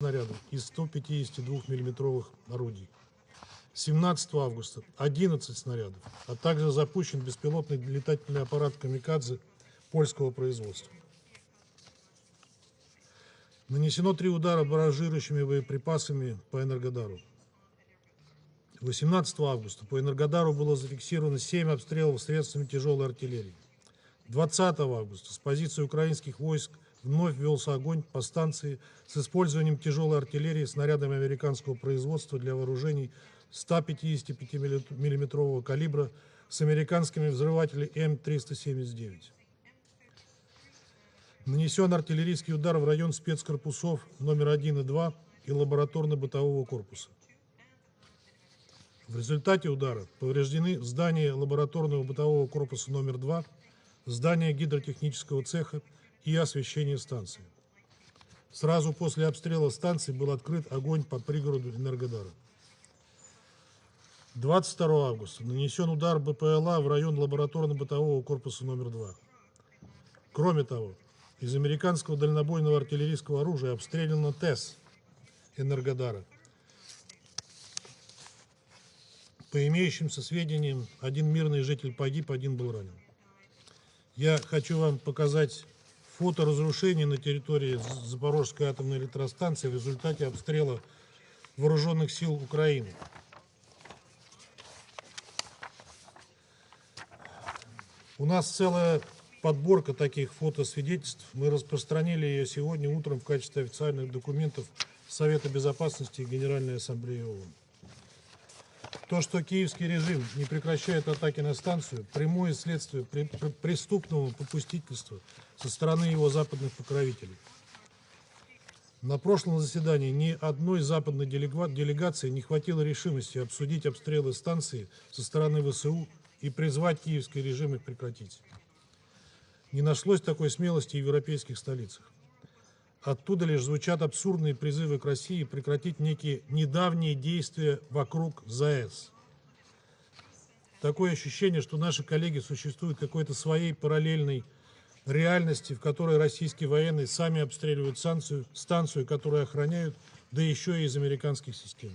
снарядов из 152-мм орудий. 17 августа 11 снарядов, а также запущен беспилотный летательный аппарат «Камикадзе» польского производства. Нанесено 3 удара барражирующими боеприпасами по Энергодару. 18 августа по Энергодару было зафиксировано 7 обстрелов средствами тяжелой артиллерии. 20 августа с позиции украинских войск вновь велся огонь по станции с использованием тяжелой артиллерии снарядами американского производства для вооружений 155-мм калибра с американскими взрывателями М379. Нанесен артиллерийский удар в район спецкорпусов номер 1 и 2 и лабораторно-бытового корпуса. В результате удара повреждены здания лабораторного бытового корпуса номер 2, здание гидротехнического цеха и освещение станции. Сразу после обстрела станции был открыт огонь по пригороду Энергодара. 22 августа нанесен удар БПЛА в район лабораторно-бытового корпуса номер 2. Кроме того, из американского дальнобойного артиллерийского оружия обстреляна ТЭС Энергодара. По имеющимся сведениям, один мирный житель погиб, один был ранен. Я хочу вам показать фото разрушений на территории Запорожской атомной электростанции в результате обстрела вооруженных сил Украины. У нас целая подборка таких фотосвидетельств. Мы распространили ее сегодня утром в качестве официальных документов Совета Безопасности и Генеральной Ассамблеи ООН. То, что киевский режим не прекращает атаки на станцию, прямое следствие преступного попустительства со стороны его западных покровителей. На прошлом заседании ни одной западной делегации не хватило решимости обсудить обстрелы станции со стороны ВСУ и призвать киевский режим их прекратить. Не нашлось такой смелости в европейских столицах. Оттуда лишь звучат абсурдные призывы к России прекратить некие недавние действия вокруг ЗАЭС. Такое ощущение, что наши коллеги существуют в какой-то своей параллельной реальности, в которой российские военные сами обстреливают станцию, которую охраняют, да еще и из американских систем.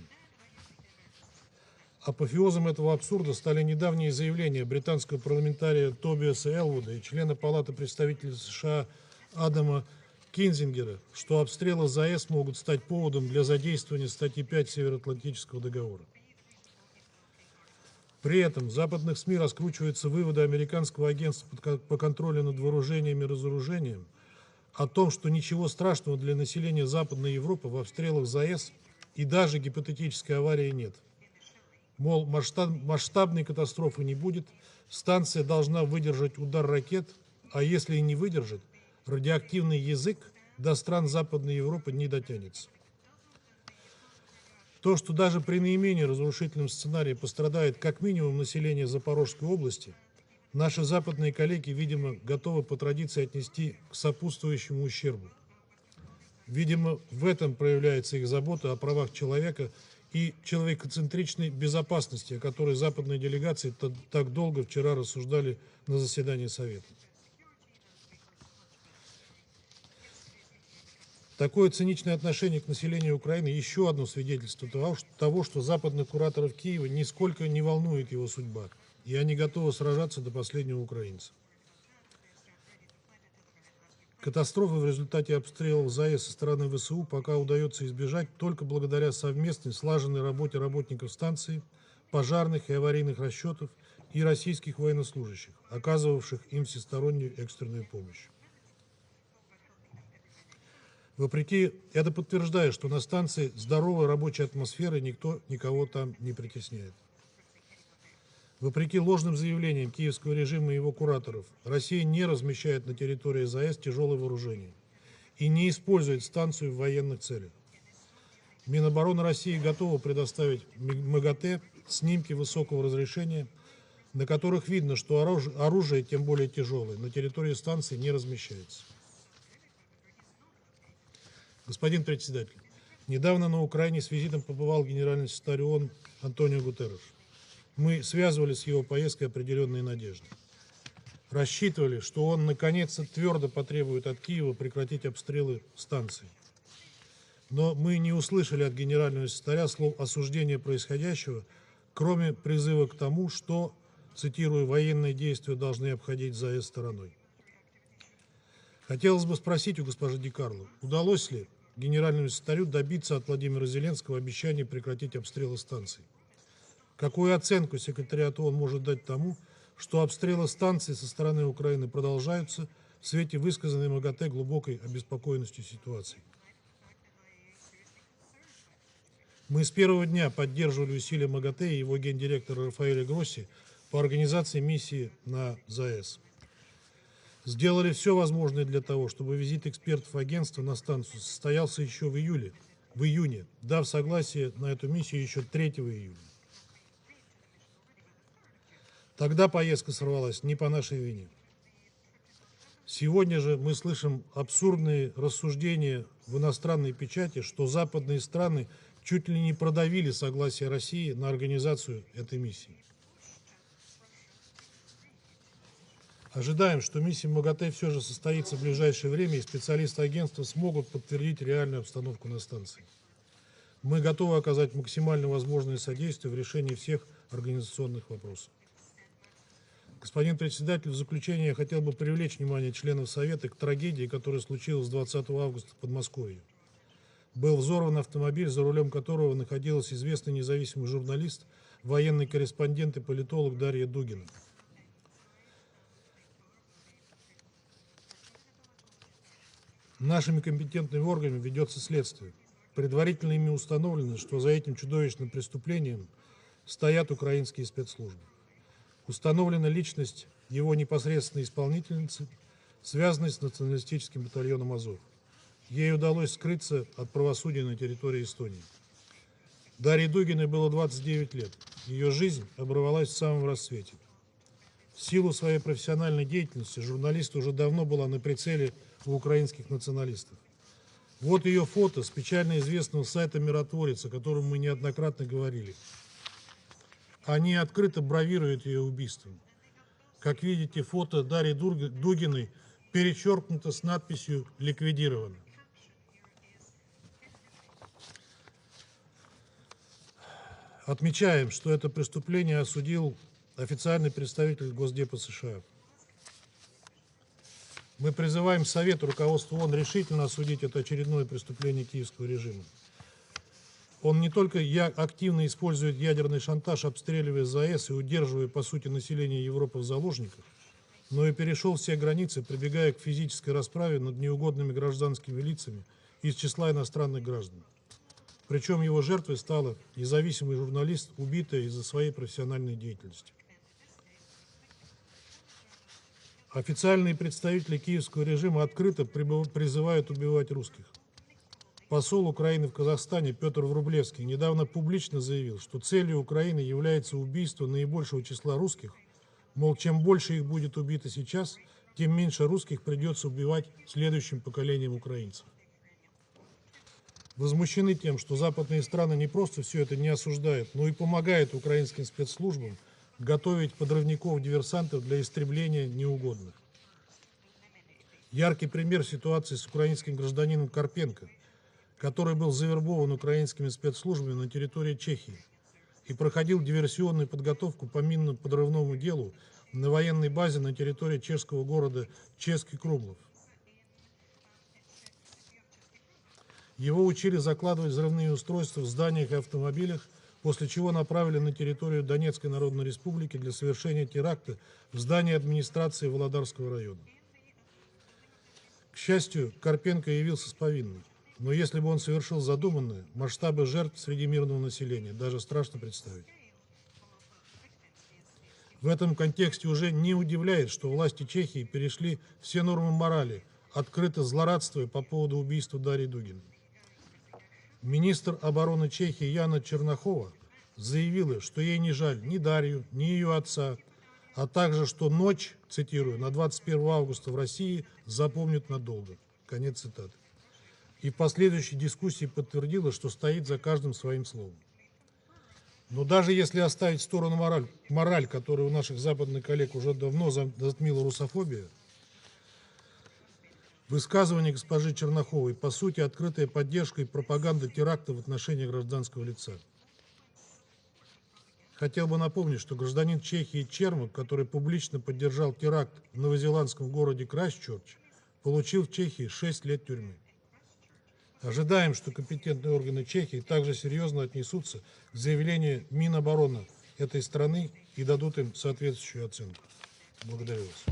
Апофеозом этого абсурда стали недавние заявления британского парламентария Тобиаса Элвуда и члена Палаты представителей США Адама Кинзингера, что обстрелы ЗАЭС могут стать поводом для задействования статьи 5 Североатлантического договора. При этом в западных СМИ раскручиваются выводы американского агентства по контролю над вооружением и разоружением о том, что ничего страшного для населения Западной Европы в обстрелах ЗАЭС и даже гипотетической аварии нет. Мол, масштабной катастрофы не будет, станция должна выдержать удар ракет, а если и не выдержит, радиоактивный язык до стран Западной Европы не дотянется. То, что даже при наименее разрушительном сценарии пострадает как минимум население Запорожской области, наши западные коллеги, видимо, готовы по традиции отнести к сопутствующему ущербу. Видимо, в этом проявляется их забота о правах человека и человекоцентричной безопасности, о которой западные делегации так долго вчера рассуждали на заседании Совета. Такое циничное отношение к населению Украины – еще одно свидетельство того, что западных кураторов Киева нисколько не волнует его судьба, и они готовы сражаться до последнего украинца. Катастрофы в результате обстрелов ЗАЭС со стороны ВСУ пока удается избежать только благодаря совместной слаженной работе работников станции, пожарных и аварийных расчетов и российских военнослужащих, оказывавших им всестороннюю экстренную помощь. Это подтверждает, что на станции здоровая рабочая атмосфера, и никто никого там не притесняет. Вопреки ложным заявлениям киевского режима и его кураторов, Россия не размещает на территории ЗАЭС тяжелое вооружение и не использует станцию в военных целях. Минобороны России готова предоставить МАГАТЭ снимки высокого разрешения, на которых видно, что оружие, тем более тяжелое, на территории станции не размещается. Господин председатель, недавно на Украине с визитом побывал генеральный секретарь ООН Антонио Гутерреш. Мы связывали с его поездкой определенные надежды. Рассчитывали, что он наконец-то твердо потребует от Киева прекратить обстрелы станции. но мы не услышали от генерального секретаря слов осуждения происходящего, кроме призыва к тому, что, цитирую, военные действия должны обходить ЗАЭС стороной. Хотелось бы спросить у госпожи Ди Карло, удалось ли генеральному секретарю добиться от Владимира Зеленского обещания прекратить обстрелы станций? Какую оценку секретариат ООН может дать тому, что обстрелы станций со стороны Украины продолжаются в свете высказанной МАГАТЭ глубокой обеспокоенности ситуацией? Мы с первого дня поддерживали усилия МАГАТЭ и его гендиректора Рафаэля Гросси по организации миссии на ЗАЭС. Сделали все возможное для того, чтобы визит экспертов агентства на станцию состоялся еще в июне, дав согласие на эту миссию еще 3 июля. Тогда поездка сорвалась не по нашей вине. Сегодня же мы слышим абсурдные рассуждения в иностранной печати, что западные страны чуть ли не продавили согласие России на организацию этой миссии. Ожидаем, что миссия МАГАТЭ все же состоится в ближайшее время, и специалисты агентства смогут подтвердить реальную обстановку на станции. Мы готовы оказать максимально возможное содействие в решении всех организационных вопросов. Господин председатель, в заключение я хотел бы привлечь внимание членов Совета к трагедии, которая случилась 20 августа в Подмосковье. Был взорван автомобиль, за рулем которого находилась известный независимый журналист, военный корреспондент и политолог Дарья Дугина. Нашими компетентными органами ведется следствие. Предварительно ими установлено, что за этим чудовищным преступлением стоят украинские спецслужбы. Установлена личность его непосредственной исполнительницы, связанной с националистическим батальоном «Азов». Ей удалось скрыться от правосудия на территории Эстонии. Дарье Дугиной было 29 лет. Ее жизнь оборвалась в самом расцвете. В силу своей профессиональной деятельности журналист уже давно была на прицеле у украинских националистов. Вот ее фото с печально известного сайта «Миротворец», о котором мы неоднократно говорили. Они открыто бравируют ее убийством. Как видите, фото Дарьи Дугиной перечеркнуто с надписью «Ликвидировано». Отмечаем, что это преступление осудил официальный представитель Госдепа США. Мы призываем Совет и руководство ООН решительно осудить это очередное преступление киевского режима. Он не только активно использует ядерный шантаж, обстреливая ЗАЭС и удерживая, по сути, население Европы в заложниках, но и перешел все границы, прибегая к физической расправе над неугодными гражданскими лицами из числа иностранных граждан. Причем его жертвой стала независимый журналист, убитая из-за своей профессиональной деятельности. Официальные представители киевского режима открыто призывают убивать русских. Посол Украины в Казахстане Петр Врублевский недавно публично заявил, что целью Украины является убийство наибольшего числа русских, мол, чем больше их будет убито сейчас, тем меньше русских придется убивать следующим поколениям украинцев. Возмущены тем, что западные страны не просто все это не осуждают, но и помогают украинским спецслужбам готовить подрывников-диверсантов для истребления неугодных. Яркий пример ситуации с украинским гражданином Карпенко, который был завербован украинскими спецслужбами на территории Чехии и проходил диверсионную подготовку по минно-подрывному делу на военной базе на территории чешского города Český Krumlov. Его учили закладывать взрывные устройства в зданиях и автомобилях, после чего направили на территорию Донецкой Народной Республики для совершения теракта в здании администрации Володарского района. К счастью, Карпенко явился с повинной. Но если бы он совершил задуманное, масштабы жертв среди мирного населения даже страшно представить. В этом контексте уже не удивляет, что власти Чехии перешли все нормы морали, открыто злорадствуя по поводу убийства Дарьи Дугиной. Министр обороны Чехии Яна Чернохова заявила, что ей не жаль ни Дарью, ни ее отца, а также, что ночь, цитирую, на 21 августа в России запомнят надолго. Конец цитаты. И в последующей дискуссии подтвердила, что стоит за каждым своим словом. Но даже если оставить в сторону мораль, которую у наших западных коллег уже давно затмила русофобия, Высказывание госпожи Черноховой, по сути, открытая поддержка и пропаганда теракта в отношении гражданского лица. Хотел бы напомнить, что гражданин Чехии Чермак, который публично поддержал теракт в новозеландском городе Крайстчерч, получил в Чехии 6 лет тюрьмы. Ожидаем, что компетентные органы Чехии также серьезно отнесутся к заявлению Минобороны этой страны и дадут им соответствующую оценку. Благодарю вас.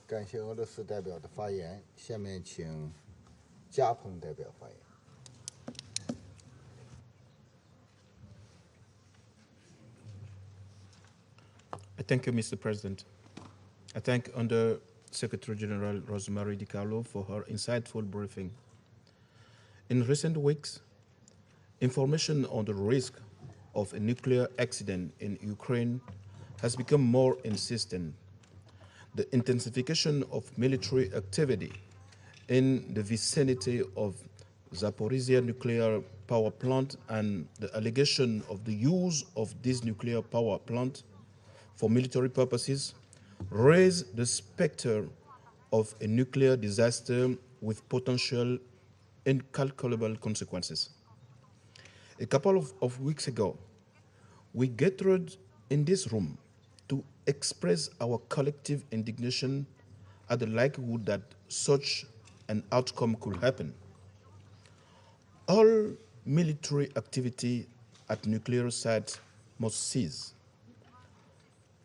感谢俄罗斯代表的发言。下面请加蓬代表发言。Thank you, Mr. President. I thank Under Secretary General Rosemary DiCarlo for her insightful briefing. In recent weeks, information on the risk of a nuclear accident in Ukraine has become more insistent. The intensification of military activity in the vicinity of Zaporizhzhia nuclear power plant and the allegation of the use of this nuclear power plant for military purposes raise the specter of a nuclear disaster with potential incalculable consequences. A couple of weeks ago, we gathered in this room to express our collective indignation at the likelihood that such an outcome could happen. All military activity at nuclear sites must cease.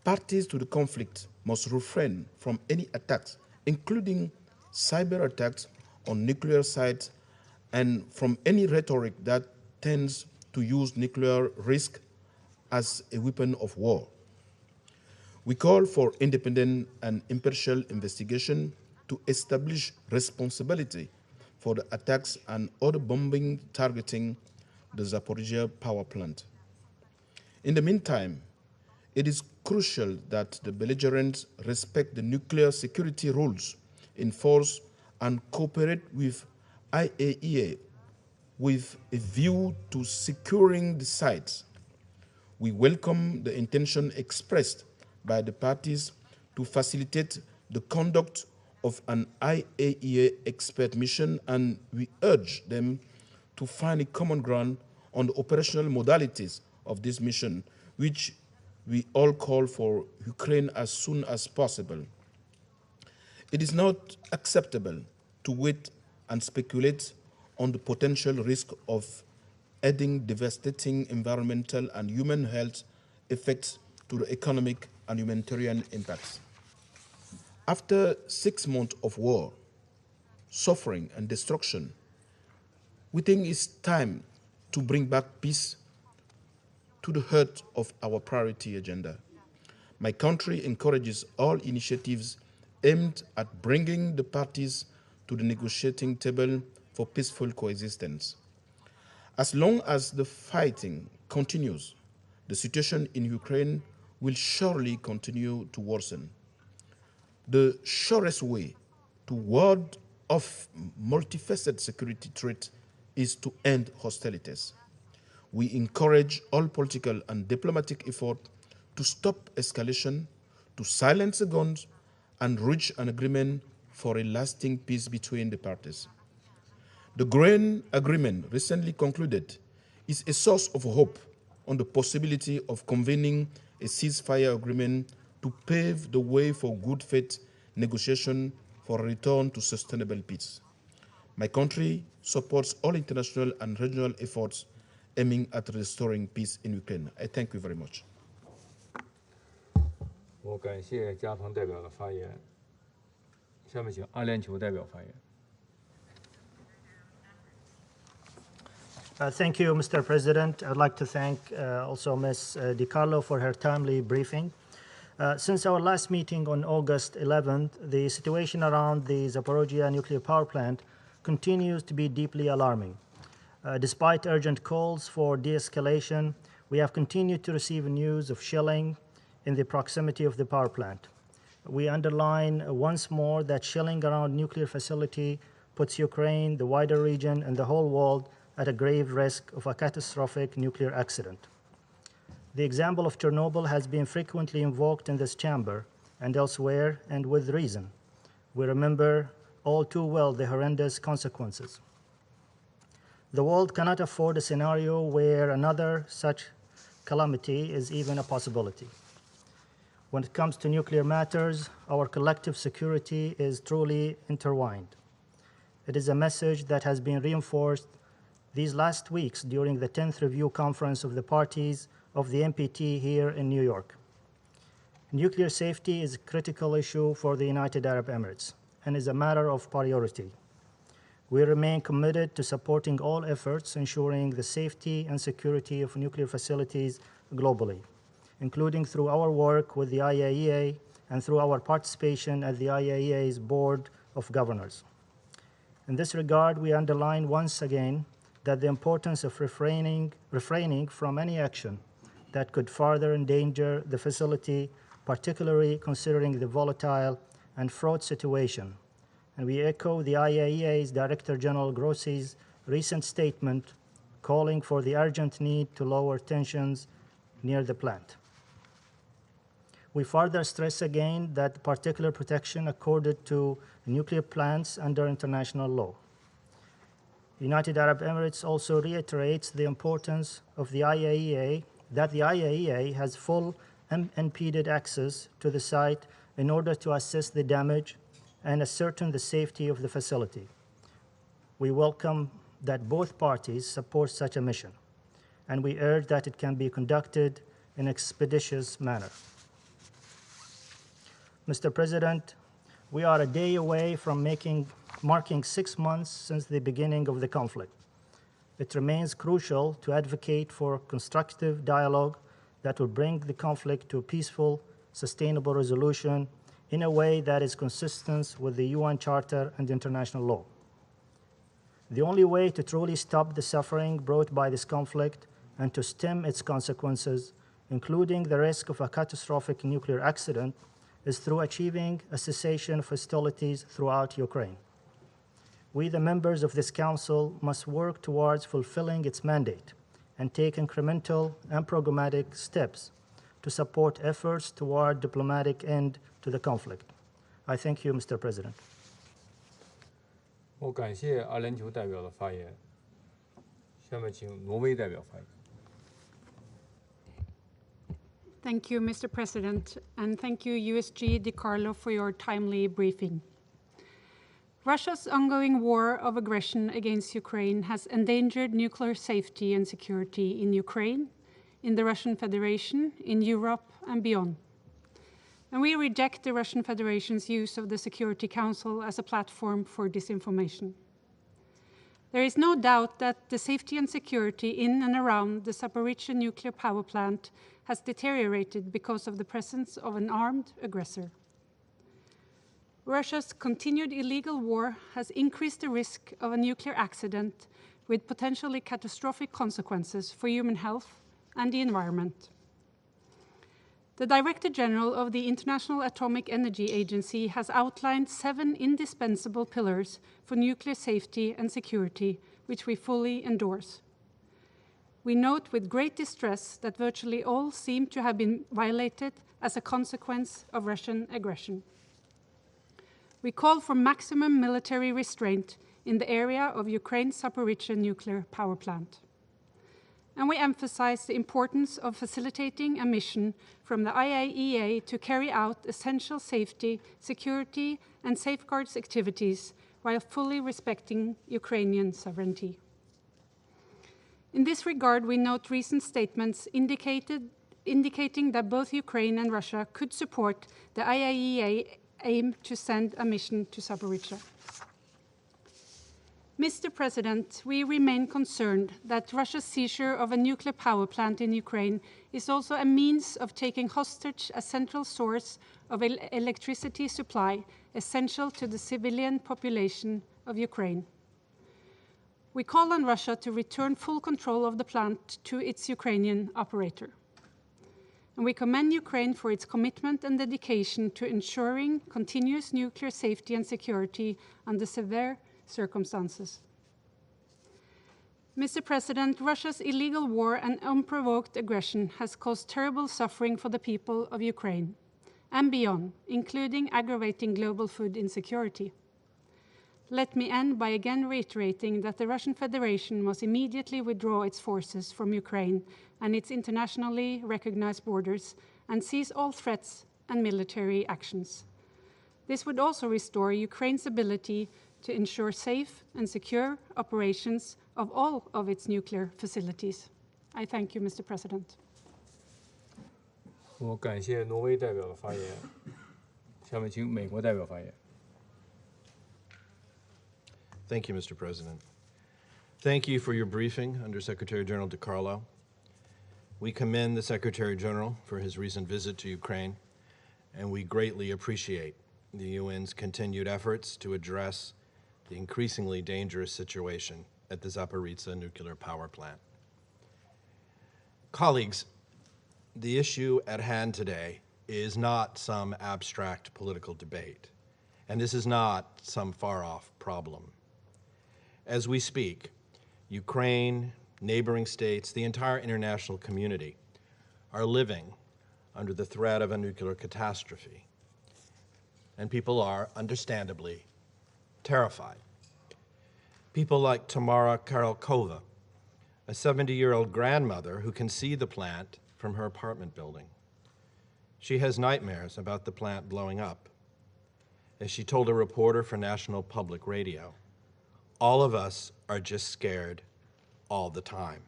Parties to the conflict must refrain from any attacks, including cyber attacks on nuclear sites, and from any rhetoric that tends to use nuclear risk as a weapon of war. We call for independent and impartial investigation to establish responsibility for the attacks and other bombing targeting the Zaporizhzhia power plant. In the meantime, it is crucial that the belligerents respect the nuclear security rules in force and cooperate with IAEA with a view to securing the sites. We welcome the intention expressed by the parties to facilitate the conduct of an IAEA expert mission, and we urge them to find a common ground on the operational modalities of this mission, which we all call for Ukraine as soon as possible. It is not acceptable to wait and speculate on the potential risk of adding devastating environmental and human health effects to the economic and humanitarian impacts. After 6 months of war, suffering, and destruction, we think it's time to bring back peace to the heart of our priority agenda. My country encourages all initiatives aimed at bringing the parties to the negotiating table for peaceful coexistence. As long as the fighting continues, the situation in Ukraine will surely continue to worsen. The surest way to ward off multifaceted security threat is to end hostilities. We encourage all political and diplomatic effort to stop escalation, to silence the guns, and reach an agreement for a lasting peace between the parties. The grain agreement recently concluded is a source of hope on the possibility of convening a ceasefire agreement to pave the way for good faith negotiation for a return to sustainable peace. My country supports all international and regional efforts aiming at restoring peace in Ukraine. I thank you very much. 我感谢加蓬代表的发言。下面请阿联酋代表发言。Thank you, Mr. President. I'd like to thank also Ms. DiCarlo for her timely briefing. Since our last meeting on August 11th, the situation around the Zaporizhzhia nuclear power plant continues to be deeply alarming. Despite urgent calls for de-escalation, we have continued to receive news of shelling in the proximity of the power plant. We underline once more that shelling around nuclear facility puts Ukraine, the wider region, and the whole world at a grave risk of a catastrophic nuclear accident. The example of Chernobyl has been frequently invoked in this chamber and elsewhere, and with reason. We remember all too well the horrendous consequences. The world cannot afford a scenario where another such calamity is even a possibility. When it comes to nuclear matters, our collective security is truly intertwined. It is a message that has been reinforced these last weeks during the 10th Review Conference of the Parties of the NPT here in New York. Nuclear safety is a critical issue for the United Arab Emirates and is a matter of priority. We remain committed to supporting all efforts ensuring the safety and security of nuclear facilities globally, including through our work with the IAEA and through our participation at the IAEA's Board of Governors. In this regard, we underline once again that the importance of refraining from any action that could further endanger the facility, particularly considering the volatile and fraught situation. And we echo the IAEA's Director General Grossi's recent statement calling for the urgent need to lower tensions near the plant. We further stress again that particular protection accorded to nuclear plants under international law. United Arab Emirates also reiterates the importance of the IAEA, that the IAEA has full and unimpeded access to the site in order to assess the damage and ascertain the safety of the facility. We welcome that both parties support such a mission, and we urge that it can be conducted in an expeditious manner. Mr. President, we are a day away from marking 6 months since the beginning of the conflict. It remains crucial to advocate for constructive dialogue that will bring the conflict to a peaceful, sustainable resolution in a way that is consistent with the UN Charter and international law. The only way to truly stop the suffering brought by this conflict and to stem its consequences, including the risk of a catastrophic nuclear accident, is through achieving a cessation of hostilities throughout Ukraine. We, the members of this Council, must work towards fulfilling its mandate and take incremental and programmatic steps to support efforts toward diplomatic end to the conflict. I thank you, Mr. President. 我感谢阿联酋代表的发言。下面请挪威代表发言。 Thank you, Mr. President, and thank you, USG DiCarlo, for your timely briefing. Russia's ongoing war of aggression against Ukraine has endangered nuclear safety and security in Ukraine, in the Russian Federation, in Europe, and beyond. And we reject the Russian Federation's use of the Security Council as a platform for disinformation. There is no doubt that the safety and security in and around the Zaporizhzhia nuclear power plant has deteriorated because of the presence of an armed aggressor. Russia's continued illegal war has increased the risk of a nuclear accident with potentially catastrophic consequences for human health and the environment. The Director General of the International Atomic Energy Agency has outlined 7 indispensable pillars for nuclear safety and security, which we fully endorse. We note with great distress that virtually all seem to have been violated as a consequence of Russian aggression. We call for maximum military restraint in the area of Ukraine's Zaporizhzhia nuclear power plant. And we emphasize the importance of facilitating a mission from the IAEA to carry out essential safety, security, and safeguards activities while fully respecting Ukrainian sovereignty. In this regard, we note recent statements indicating that both Ukraine and Russia could support the IAEA aim to send a mission to Zaporizhzhia. Mr. President, we remain concerned that Russia's seizure of a nuclear power plant in Ukraine is also a means of taking hostage a central source of electricity supply essential to the civilian population of Ukraine. We call on Russia to return full control of the plant to its Ukrainian operator. And we commend Ukraine for its commitment and dedication to ensuring continuous nuclear safety and security under severe circumstances. Mr. President, Russia's illegal war and unprovoked aggression has caused terrible suffering for the people of Ukraine and beyond, including aggravating global food insecurity. Let me end by again reiterating that the Russian Federation must immediately withdraw its forces from Ukraine and its internationally recognized borders and cease all threats and military actions. This would also restore Ukraine's ability to ensure safe and secure operations of all of its nuclear facilities. I thank you, Mr. President. 我感谢挪威代表的发言，下面请美国代表发言。 Thank you, Mr. President. Thank you for your briefing, Undersecretary General DiCarlo. We commend the Secretary General for his recent visit to Ukraine, and we greatly appreciate the UN's continued efforts to address the increasingly dangerous situation at the Zaporizhzhia nuclear power plant. Colleagues, the issue at hand today is not some abstract political debate, and this is not some far-off problem. As we speak, Ukraine, neighboring states, the entire international community are living under the threat of a nuclear catastrophe. And people are, understandably, terrified. People like Tamara Karolkova, a 70-year-old grandmother who can see the plant from her apartment building. She has nightmares about the plant blowing up. As she told a reporter for National Public Radio, all of us are just scared all the time.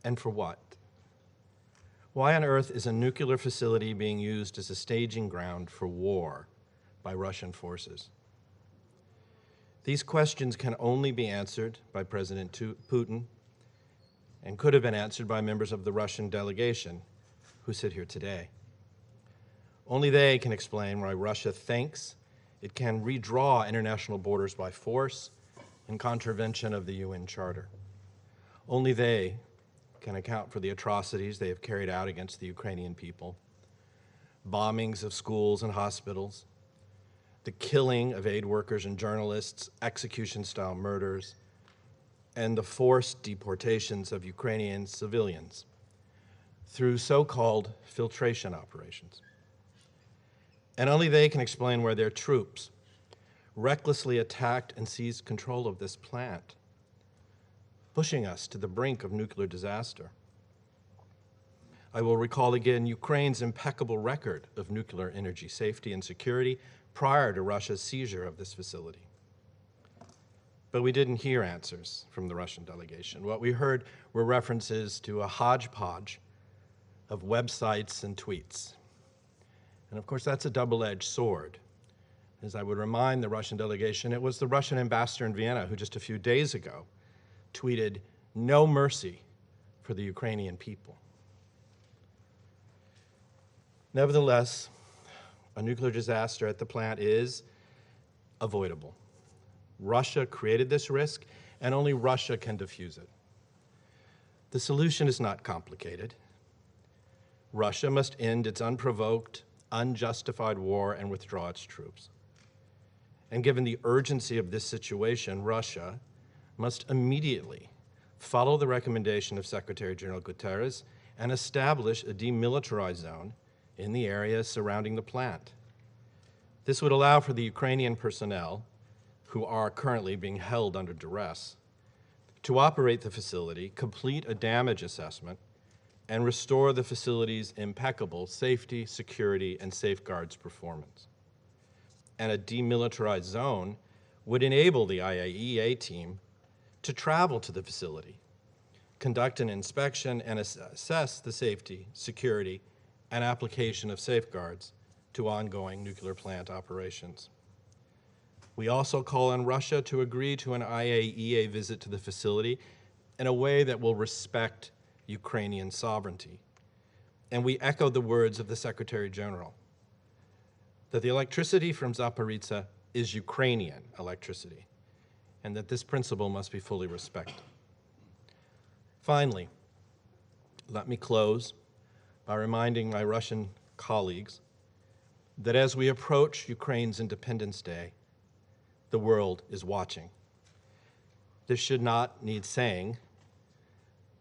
And for what? Why on earth is a nuclear facility being used as a staging ground for war by Russian forces? These questions can only be answered by President Putin and could have been answered by members of the Russian delegation who sit here today. Only they can explain why Russia thinks it can redraw international borders by force in contravention of the UN Charter. Only they can account for the atrocities they have carried out against the Ukrainian people, bombings of schools and hospitals, the killing of aid workers and journalists, execution-style murders, and the forced deportations of Ukrainian civilians through so-called filtration operations. And only they can explain where their troops recklessly attacked and seized control of this plant, pushing us to the brink of nuclear disaster. I will recall again Ukraine's impeccable record of nuclear energy safety and security prior to Russia's seizure of this facility. But we didn't hear answers from the Russian delegation. What we heard were references to a hodgepodge of websites and tweets. And of course, that's a double-edged sword. As I would remind the Russian delegation, it was the Russian ambassador in Vienna who just a few days ago tweeted, "No mercy for the Ukrainian people." Nevertheless, a nuclear disaster at the plant is avoidable. Russia created this risk, and only Russia can defuse it. The solution is not complicated. Russia must end its unprovoked, unjustified war and withdraw its troops. And given the urgency of this situation, Russia must immediately follow the recommendation of Secretary General Guterres and establish a demilitarized zone in the area surrounding the plant. This would allow for the Ukrainian personnel, who are currently being held under duress, to operate the facility, complete a damage assessment, and restore the facility's impeccable safety, security, and safeguards performance. And a demilitarized zone would enable the IAEA team to travel to the facility, conduct an inspection, and assess the safety, security, and application of safeguards to ongoing nuclear plant operations. We also call on Russia to agree to an IAEA visit to the facility in a way that will respect Ukrainian sovereignty. And we echo the words of the Secretary General, that the electricity from Zaporizhzhia is Ukrainian electricity, and that this principle must be fully respected. Finally, let me close by reminding my Russian colleagues that as we approach Ukraine's Independence Day, the world is watching. This should not need saying,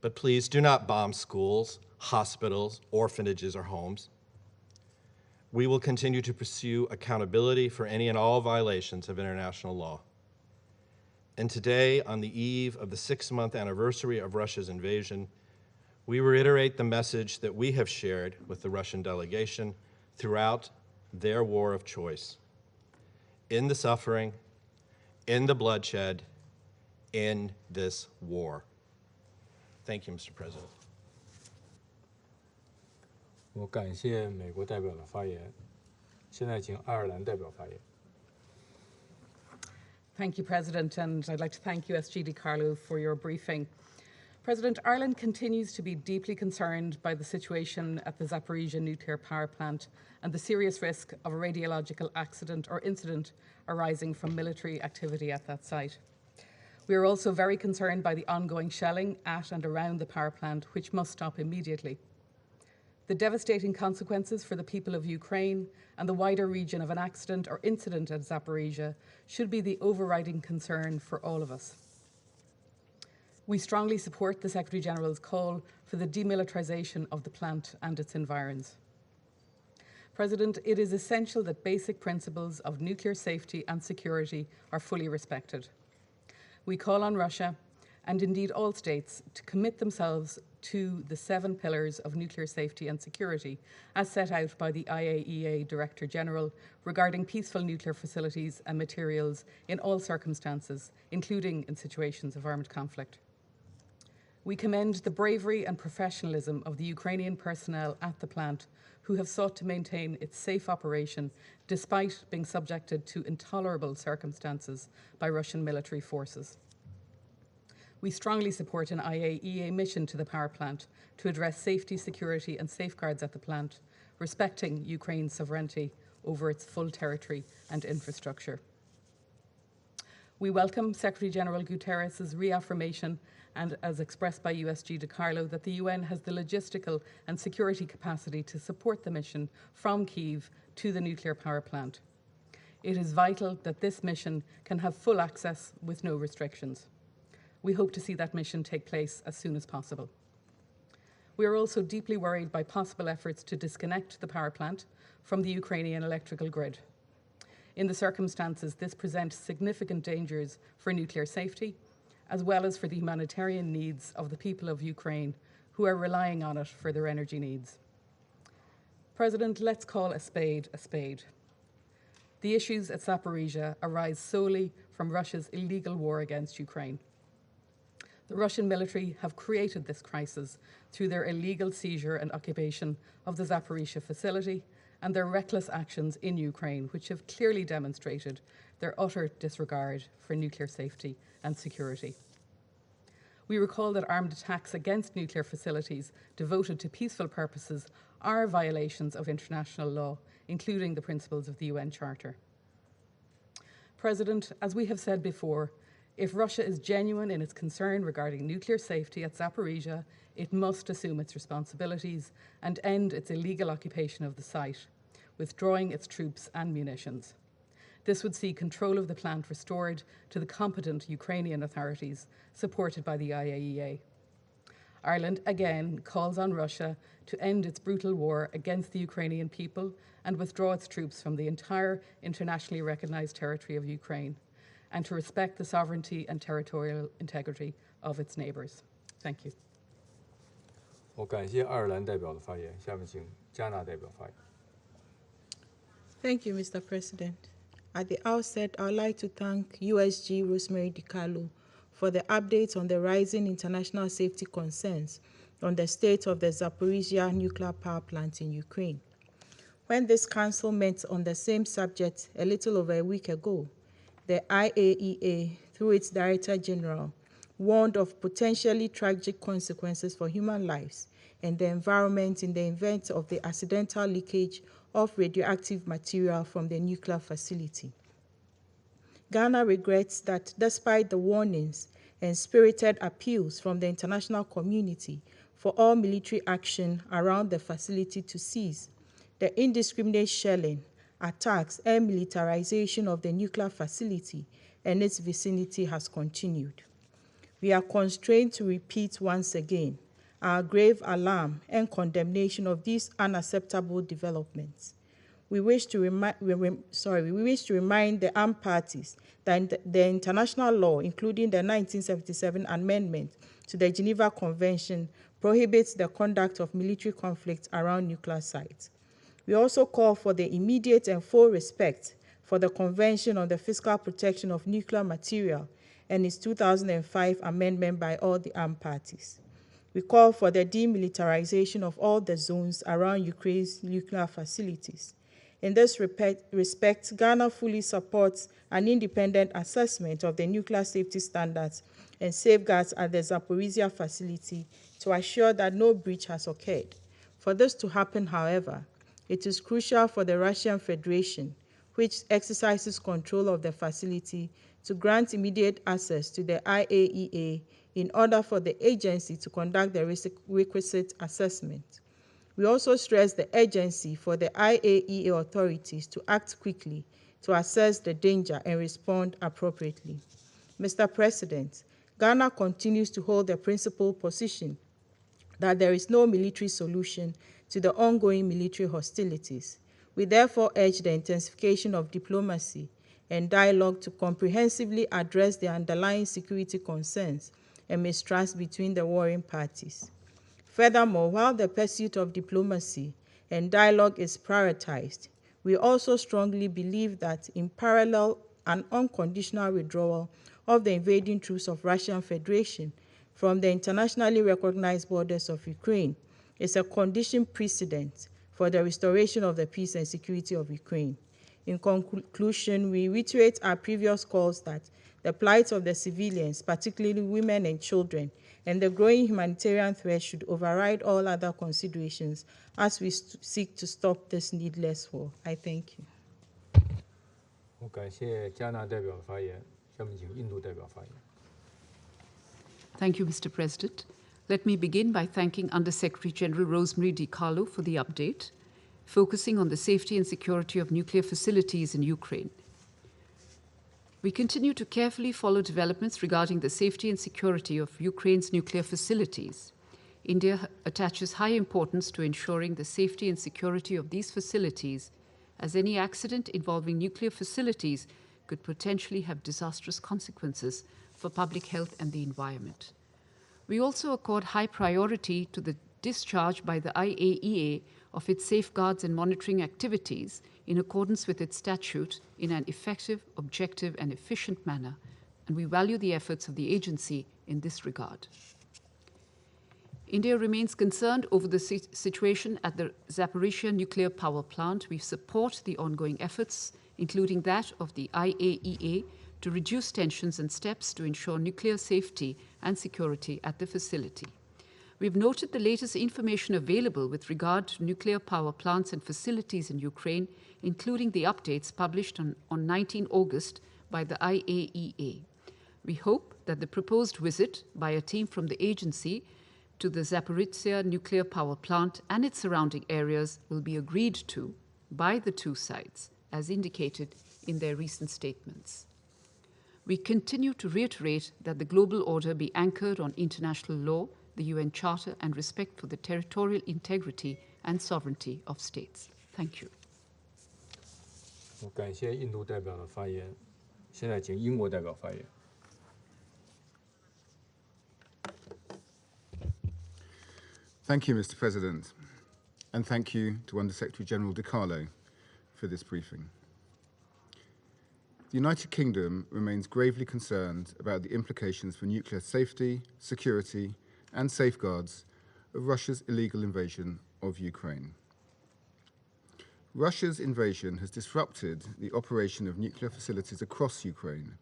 but please do not bomb schools, hospitals, orphanages, or homes. We will continue to pursue accountability for any and all violations of international law. And today, on the eve of the 6-month anniversary of Russia's invasion, we reiterate the message that we have shared with the Russian delegation throughout their war of choice. In the suffering, in the bloodshed, in this war. Thank you, Mr. President. 我感谢美国代表的发言，现在请爱尔兰代表发言。 Thank you, President, and I'd like to thank USG DiCarlo for your briefing. President, Ireland continues to be deeply concerned by the situation at the Zaporizhzhia nuclear power plant and the serious risk of a radiological accident or incident arising from military activity at that site. We are also very concerned by the ongoing shelling at and around the power plant, which must stop immediately. The devastating consequences for the people of Ukraine and the wider region of an accident or incident at Zaporizhzhia should be the overriding concern for all of us. We strongly support the Secretary-General's call for the demilitarisation of the plant and its environs. President, it is essential that basic principles of nuclear safety and security are fully respected. We call on Russia, and indeed all states, to commit themselves to the 7 pillars of nuclear safety and security as set out by the IAEA Director General regarding peaceful nuclear facilities and materials in all circumstances, including in situations of armed conflict. We commend the bravery and professionalism of the Ukrainian personnel at the plant who have sought to maintain its safe operation despite being subjected to intolerable circumstances by Russian military forces. We strongly support an IAEA mission to the power plant to address safety, security and safeguards at the plant, respecting Ukraine's sovereignty over its full territory and infrastructure. We welcome Secretary-General Guterres' reaffirmation and as expressed by USG DiCarlo that the UN has the logistical and security capacity to support the mission from Kyiv to the nuclear power plant. It is vital that this mission can have full access with no restrictions. We hope to see that mission take place as soon as possible. We are also deeply worried by possible efforts to disconnect the power plant from the Ukrainian electrical grid. In the circumstances, this presents significant dangers for nuclear safety, as well as for the humanitarian needs of the people of Ukraine who are relying on it for their energy needs. President, let's call a spade a spade. The issues at Zaporizhzhia arise solely from Russia's illegal war against Ukraine. The Russian military have created this crisis through their illegal seizure and occupation of the Zaporizhzhia facility and their reckless actions in Ukraine, which have clearly demonstrated their utter disregard for nuclear safety and security. We recall that armed attacks against nuclear facilities devoted to peaceful purposes are violations of international law, including the principles of the UN Charter. President, as we have said before, if Russia is genuine in its concern regarding nuclear safety at Zaporizhzhia, it must assume its responsibilities and end its illegal occupation of the site, withdrawing its troops and munitions. This would see control of the plant restored to the competent Ukrainian authorities, supported by the IAEA. Ireland again calls on Russia to end its brutal war against the Ukrainian people and withdraw its troops from the entire internationally recognised territory of Ukraine, and to respect the sovereignty and territorial integrity of its neighbours. Thank you. 我感谢爱尔兰代表的发言，下面请加拿大代表发言。 Thank you, Mr. President. At the outset, I would like to thank USG Rosemary DiCarlo for the updates on the rising international safety concerns on the state of the Zaporizhzhia nuclear power plant in Ukraine. When this council met on the same subject a little over a week ago, the IAEA, through its Director General, warned of potentially tragic consequences for human lives and the environment in the event of the accidental leakage of radioactive material from the nuclear facility. Ghana regrets that despite the warnings and spirited appeals from the international community for all military action around the facility to cease, the indiscriminate shelling, attacks, and militarization of the nuclear facility and its vicinity has continued. we are constrained to repeat once again our grave alarm and condemnation of these unacceptable developments. We wish to remind the armed parties that the international law, including the 1977 amendment to the Geneva Convention, prohibits the conduct of military conflicts around nuclear sites. We also call for the immediate and full respect for the Convention on the Physical Protection of Nuclear Material and its 2005 amendment by all the armed parties. We call for the demilitarization of all the zones around Ukraine's nuclear facilities. In this respect, Ghana fully supports an independent assessment of the nuclear safety standards and safeguards at the Zaporizhzhia facility to assure that no breach has occurred. For this to happen, however, it is crucial for the Russian Federation, which exercises control of the facility, to grant immediate access to the IAEA in order for the agency to conduct the requisite assessment. We also stress the urgency for the IAEA authorities to act quickly to assess the danger and respond appropriately. Mr. President, Ghana continues to hold the principled position that there is no military solution to the ongoing military hostilities. We therefore urge the intensification of diplomacy and dialogue to comprehensively address the underlying security concerns and mistrust between the warring parties. Furthermore, while the pursuit of diplomacy and dialogue is prioritized, we also strongly believe that in parallel, an unconditional withdrawal of the invading troops of Russian Federation from the internationally recognized borders of Ukraine is a condition precedent for the restoration of the peace and security of Ukraine. In conclusion, we reiterate our previous calls that the plight of the civilians, particularly women and children, and the growing humanitarian threat should override all other considerations as we seek to stop this needless war. I thank you. 我感谢加纳代表的发言，下面请印度代表发言。 Thank you, Mr. President. Let me begin by thanking Undersecretary General Rosemary DiCarlo for the update, focusing on the safety and security of nuclear facilities in Ukraine. We continue to carefully follow developments regarding the safety and security of Ukraine's nuclear facilities. India attaches high importance to ensuring the safety and security of these facilities, as any accident involving nuclear facilities could potentially have disastrous consequences for public health and the environment. We also accord high priority to the discharge by the IAEA of its safeguards and monitoring activities in accordance with its statute in an effective, objective, and efficient manner, and we value the efforts of the agency in this regard. India remains concerned over the situation at the Zaporizhzhia nuclear power plant. We support the ongoing efforts, including that of the IAEA, to reduce tensions and steps to ensure nuclear safety and security at the facility. We've noted the latest information available with regard to nuclear power plants and facilities in Ukraine, including the updates published on 19 August by the IAEA. We hope that the proposed visit by a team from the agency to the Zaporizhzhia nuclear power plant and its surrounding areas will be agreed to by the two sides, as indicated in their recent statements. We continue to reiterate that the global order be anchored on international law, the UN Charter, and respect for the territorial integrity and sovereignty of states. Thank you. 我感谢印度代表的发言，现在请英国代表发言。 Thank you, Mr. President, and thank you to Undersecretary General DiCarlo for this briefing. The United Kingdom remains gravely concerned about the implications for nuclear safety, security, and safeguards of Russia's illegal invasion of Ukraine. Russia's invasion has disrupted the operation of nuclear facilities across Ukraine,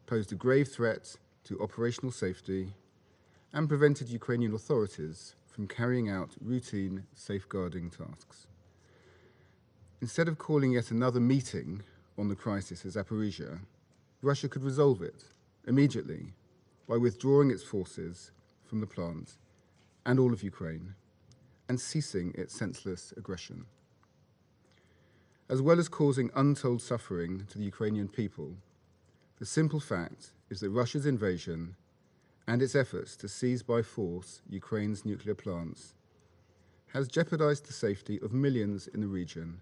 posed a grave threat to operational safety, and prevented Ukrainian authorities from carrying out routine safeguarding tasks. Instead of calling yet another meeting on the crisis at Zaporizhzhia, Russia could resolve it immediately by withdrawing its forces from the plant and all of Ukraine and ceasing its senseless aggression. As well as causing untold suffering to the Ukrainian people, the simple fact is that Russia's invasion and its efforts to seize by force Ukraine's nuclear plants has jeopardized the safety of millions in the region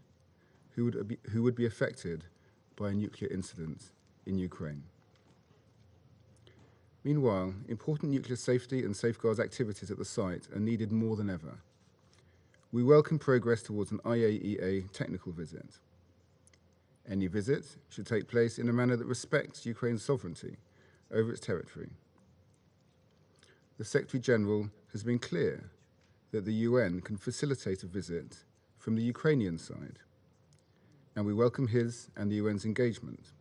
who would be affected by a nuclear incident in Ukraine. Meanwhile, important nuclear safety and safeguards activities at the site are needed more than ever. We welcome progress towards an IAEA technical visit. Any visit should take place in a manner that respects Ukraine's sovereignty over its territory. The Secretary-General has been clear that the UN can facilitate a visit from the Ukrainian side, and we welcome his and the UN's engagement.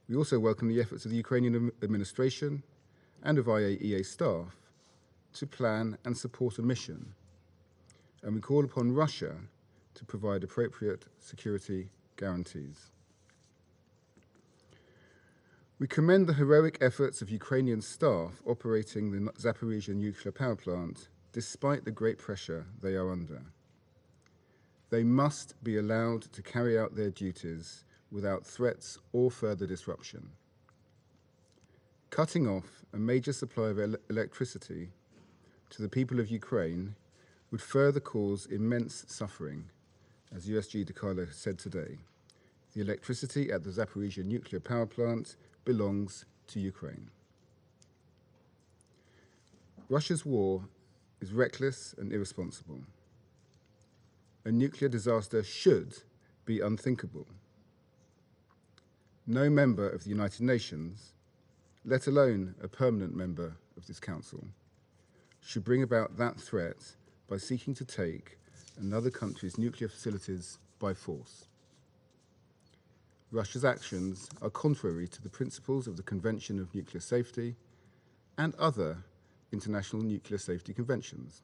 We also welcome the efforts of the Ukrainian administration and of IAEA staff to plan and support a mission, and we call upon Russia to provide appropriate security guarantees. We commend the heroic efforts of Ukrainian staff operating the Zaporizhzhia nuclear power plant despite the great pressure they are under. They must be allowed to carry out their duties without threats or further disruption. Cutting off a major supply of electricity to the people of Ukraine would further cause immense suffering, as USG DiCarlo said today. The electricity at the Zaporizhzhia nuclear power plant belongs to Ukraine. Russia's war is reckless and irresponsible. A nuclear disaster should be unthinkable. No member of the United Nations, let alone a permanent member of this Council, should bring about that threat by seeking to take another country's nuclear facilities by force. Russia's actions are contrary to the principles of the Convention of Nuclear Safety and other international nuclear safety conventions.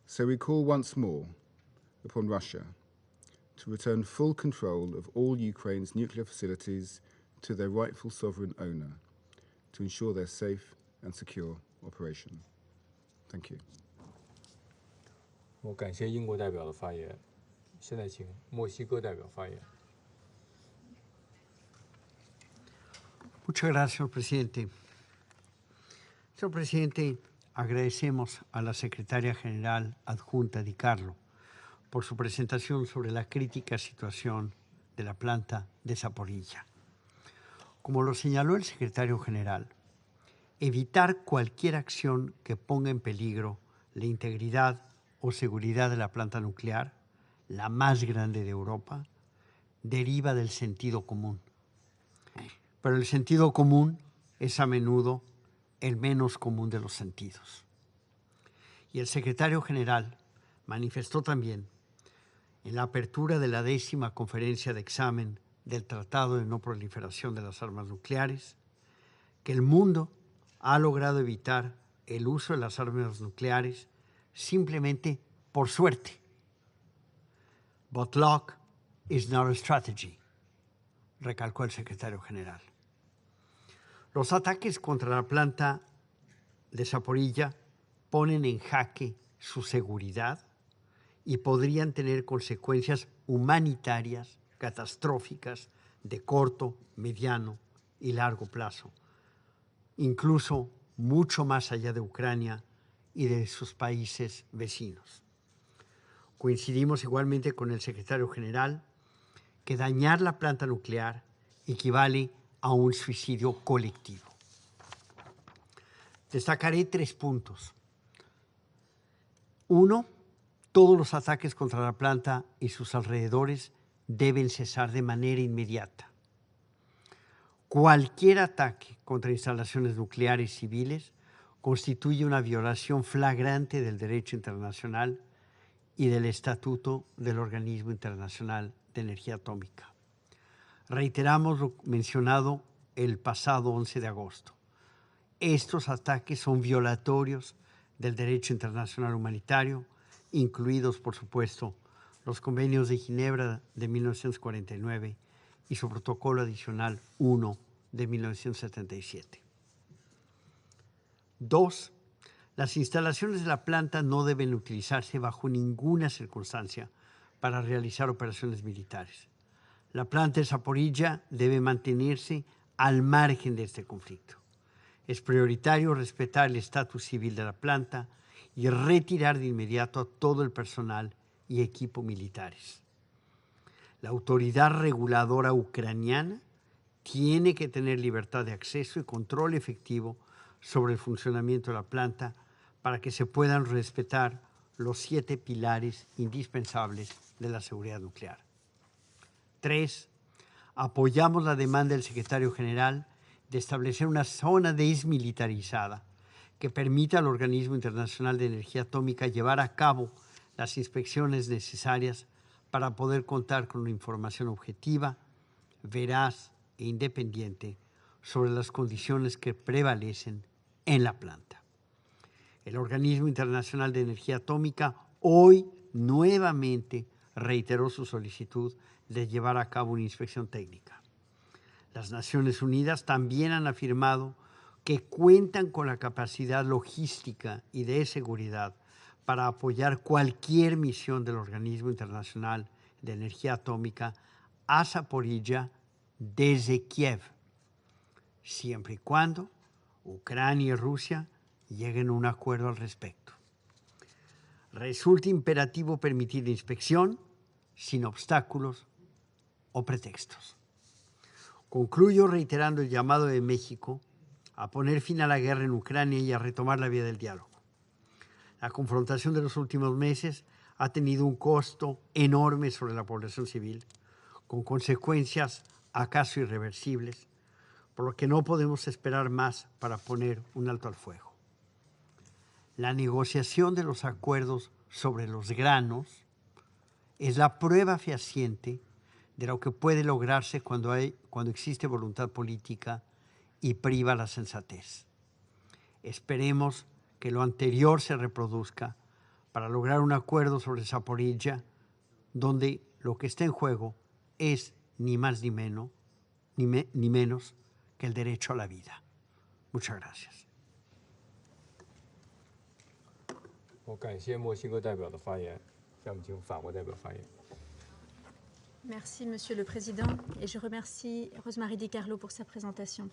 So we call once more upon Russia to return full control of all Ukraine's nuclear facilities to their rightful sovereign owner to ensure their safe and secure operation. Thank you. 我感谢英国代表的发言，现在请墨西哥代表发言。 Muchas gracias, señor presidente. Señor presidente, agradecemos a la secretaria general adjunta Di Carlo por su presentación sobre la crítica situación de la planta de Zaporizhzhia. Como lo señaló el secretario general, evitar cualquier acción que ponga en peligro la integridad o seguridad de la planta nuclear, la más grande de Europa, deriva del sentido común. Pero el sentido común es a menudo el menos común de los sentidos. Y el secretario general manifestó también en la apertura de la 10ª conferencia de examen del Tratado de No Proliferación de las Armas Nucleares que el mundo ha logrado evitar el uso de las armas nucleares simplemente por suerte. But luck is not a strategy, recalcó el secretario general. Los ataques contra la planta de Zaporizhzhia ponen en jaque su seguridad y podrían tener consecuencias humanitarias catastróficas de corto, mediano y largo plazo, incluso mucho más allá de Ucrania y de sus países vecinos. Coincidimos igualmente con el secretario general que dañar la planta nuclear equivale a un suicidio colectivo. Destacaré 3 puntos. 1, todos los ataques contra la planta y sus alrededores deben cesar de manera inmediata. Cualquier ataque contra instalaciones nucleares civiles constituye una violación flagrante del derecho internacional y del Estatuto del Organismo Internacional de Energía Atómica. Reiteramos lo mencionado el pasado 11 de agosto. Estos ataques son violatorios del derecho internacional humanitario, incluidos, por supuesto, los convenios de Ginebra de 1949 y su protocolo adicional 1 de 1977. 2. Las instalaciones de la planta no deben utilizarse bajo ninguna circunstancia para realizar operaciones militares. La planta de Zaporizhzhia debe mantenerse al margen de este conflicto. Es prioritario respetar el estatus civil de la planta y retirar de inmediato a todo el personal y equipo militares. La autoridad reguladora ucraniana tiene que tener libertad de acceso y control efectivo sobre el funcionamiento de la planta para que se puedan respetar los 7 pilares indispensables de la seguridad nuclear. 3. Apoyamos la demanda del secretario general de establecer una zona desmilitarizada que permita al Organismo Internacional de Energía Atómica llevar a cabo las inspecciones necesarias para poder contar con una información objetiva, veraz e independiente sobre las condiciones que prevalecen en la planta. El Organismo Internacional de Energía Atómica hoy nuevamente reiteró su solicitud de llevar a cabo una inspección técnica. Las Naciones Unidas también han afirmado que cuentan con la capacidad logística y de seguridad para apoyar cualquier misión del Organismo Internacional de Energía Atómica a Zaporizhzhia desde Kiev, siempre y cuando Ucrania y Rusia lleguen a un acuerdo al respecto. Resulta imperativo permitir la inspección sin obstáculos o pretextos. Concluyo reiterando el llamado de México a poner fin a la guerra en Ucrania y a retomar la vía del diálogo. La confrontación de los últimos meses ha tenido un costo enorme sobre la población civil, con consecuencias acaso irreversibles, por lo que no podemos esperar más para poner un alto al fuego. La negociación de los acuerdos sobre los granos es la prueba fehaciente de lo que puede lograrse cuando existe voluntad política y priva la sensatez. Esperemos que lo anterior se reproduzca para lograr un acuerdo sobre Zaporizhzhia, donde lo que está en juego es ni más ni menos, ni menos que el derecho a la vida. Muchas gracias. 我感谢墨西哥代表的发言，下面请法国代表发言。 Merci, Monsieur le Président, et je remercie Rosemary DiCarlo pour sa présentation.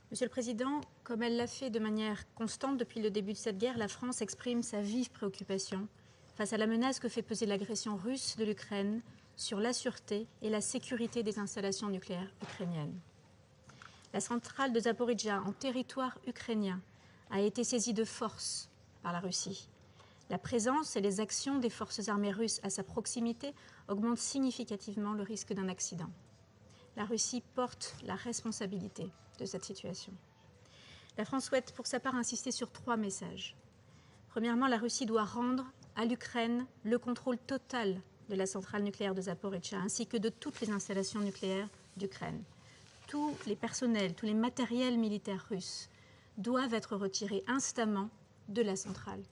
Monsieur le Président, comme elle l'a fait de manière constante depuis le début de cette guerre, la France exprime sa vive préoccupation face à la menace que fait peser l'agression russe de l'Ukraine sur la sûreté et la sécurité des installations nucléaires ukrainiennes. La centrale de Zaporizhzhia, en territoire ukrainien, a été saisie de force par la Russie. La présence et les actions des forces armées russes à sa proximité augmentent significativement le risque d'un accident. La Russie porte la responsabilité de cette situation. La France souhaite pour sa part insister sur 3 messages. Premièrement, la Russie doit rendre à l'Ukraine le contrôle total de la centrale nucléaire de Zaporizhzhia ainsi que de toutes les installations nucléaires d'Ukraine. Tous les personnels, tous les matériels militaires russes doivent être retirés instamment de la centrale.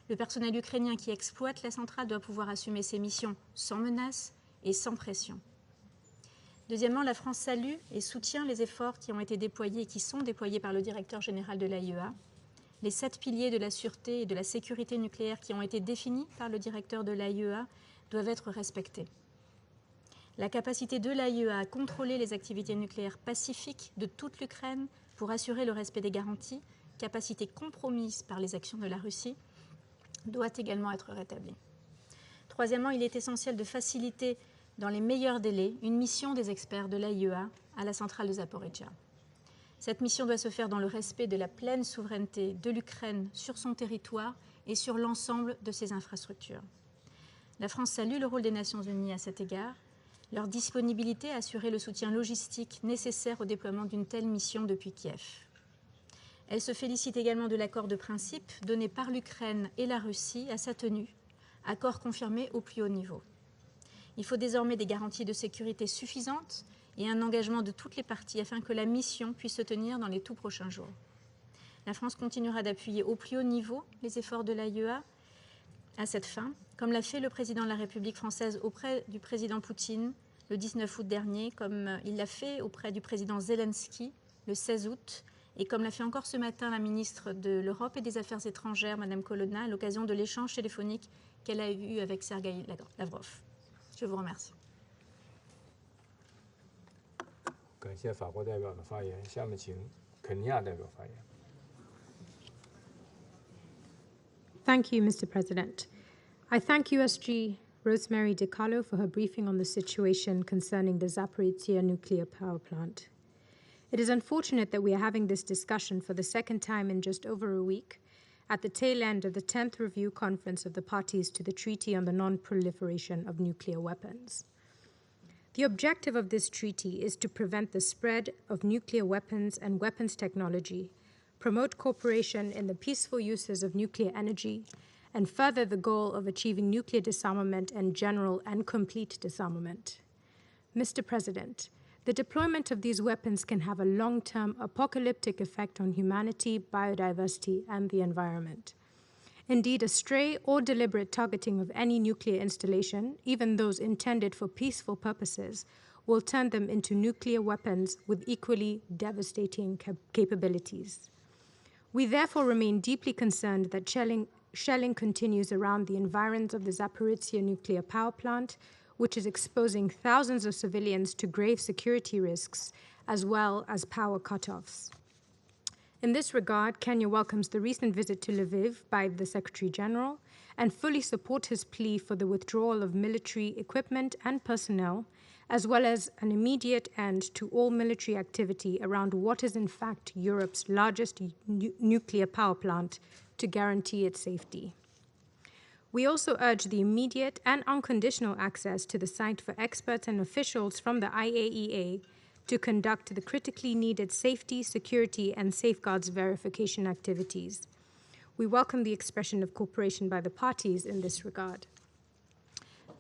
Le personnel ukrainien qui exploite la centrale doit pouvoir assumer ses missions sans menace et sans pression. Deuxièmement, la France salue et soutient les efforts qui ont été déployés et qui sont déployés par le directeur général de l'IAEA. Les 7 piliers de la sûreté et de la sécurité nucléaire qui ont été définis par le directeur de l'IAEA doivent être respectés. La capacité de l'IAEA à contrôler les activités nucléaires pacifiques de toute l'Ukraine pour assurer le respect des garanties, capacité compromise par les actions de la Russie, doit également être rétablie. Troisièmement, il est essentiel de faciliter dans les meilleurs délais une mission des experts de l'IAEA à la centrale de Zaporizhzhia. Cette mission doit se faire dans le respect de la pleine souveraineté de l'Ukraine sur son territoire et sur l'ensemble de ses infrastructures. La France salue le rôle des Nations Unies à cet égard, leur disponibilité à assurer le soutien logistique nécessaire au déploiement d'une telle mission depuis Kiev. Elle se félicite également de l'accord de principe donné par l'Ukraine et la Russie à sa tenue, accord confirmé au plus haut niveau. Il faut désormais des garanties de sécurité suffisantes et un engagement de toutes les parties afin que la mission puisse se tenir dans les tout prochains jours. La France continuera d'appuyer au plus haut niveau les efforts de l'IAEA à cette fin, comme l'a fait le président de la République française auprès du président Poutine le 19 août dernier, comme il l'a fait auprès du président Zelensky le 16 août, et comme l'a fait encore ce matin la ministre de l'Europe et des Affaires étrangères, Mme Kolodna, à l'occasion de l'échange téléphonique qu'elle a eu avec Sergueï Lavrov. Je vous remercie. 感谢法国代表的发言，下面请肯尼亚代表发言。Thank you, Mr. President. I thank USG Rosemary DiCarlo for her briefing on the situation concerning the Zaporizhzhia nuclear power plant. It is unfortunate that we are having this discussion for the second time in just over a week, at the tail end of the 10th Review Conference of the Parties to the Treaty on the Non-Proliferation of Nuclear Weapons. The objective of this treaty is to prevent the spread of nuclear weapons and weapons technology, promote cooperation in the peaceful uses of nuclear energy, and further the goal of achieving nuclear disarmament and general and complete disarmament. Mr. President, the deployment of these weapons can have a long-term apocalyptic effect on humanity, biodiversity, and the environment. Indeed, a stray or deliberate targeting of any nuclear installation, even those intended for peaceful purposes, will turn them into nuclear weapons with equally devastating capabilities. We therefore remain deeply concerned that shelling continues around the environs of the Zaporizhzhia nuclear power plant, which is exposing thousands of civilians to grave security risks as well as power cutoffs. In this regard, Kenya welcomes the recent visit to Lviv by the Secretary General and fully supports his plea for the withdrawal of military equipment and personnel, as well as an immediate end to all military activity around what is in fact Europe's largest nuclear power plant to guarantee its safety. We also urge the immediate and unconditional access to the site for experts and officials from the IAEA to conduct the critically needed safety, security, and safeguards verification activities. We welcome the expression of cooperation by the parties in this regard.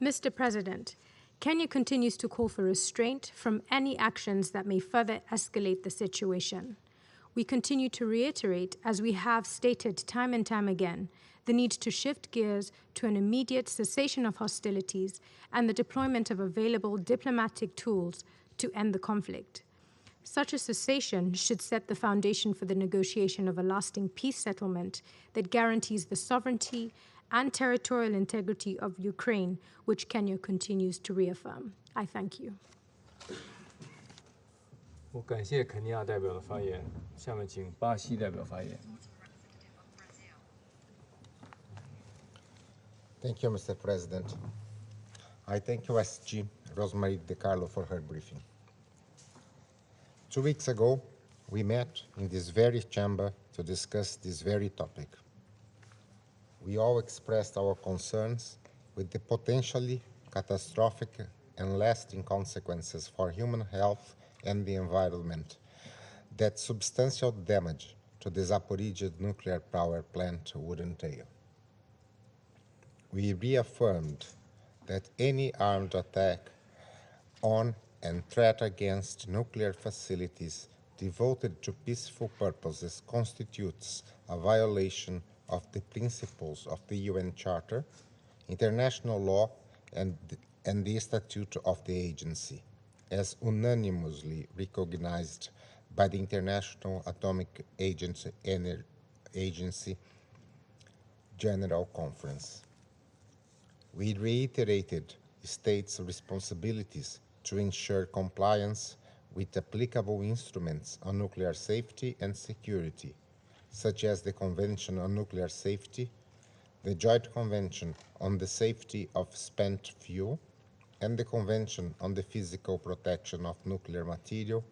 Mr. President, Kenya continues to call for restraint from any actions that may further escalate the situation. We continue to reiterate, as we have stated time and time again, the need to shift gears to an immediate cessation of hostilities and the deployment of available diplomatic tools to end the conflict. Such a cessation should set the foundation for the negotiation of a lasting peace settlement that guarantees the sovereignty and territorial integrity of Ukraine, which Kenya continues to reaffirm. I thank you. 我感谢肯尼亚代表的发言，下面请巴西代表发言。Thank you, Mr. President. I thank USG Rosemary DiCarlo for her briefing. 2 weeks ago, we met in this very chamber to discuss this very topic. We all expressed our concerns with the potentially catastrophic and lasting consequences for human health and the environment that substantial damage to the Zaporizhzhia nuclear power plant would entail. We reaffirmed that any armed attack on and threat against nuclear facilities devoted to peaceful purposes constitutes a violation of the principles of the UN Charter, international law, and the statute of the agency, as unanimously recognized by the International Atomic Agency General Conference. We reiterated states' responsibilities to ensure compliance with applicable instruments on nuclear safety and security, such as the Convention on Nuclear Safety, the Joint Convention on the Safety of Spent Fuel, and the Convention on the Physical Protection of Nuclear Material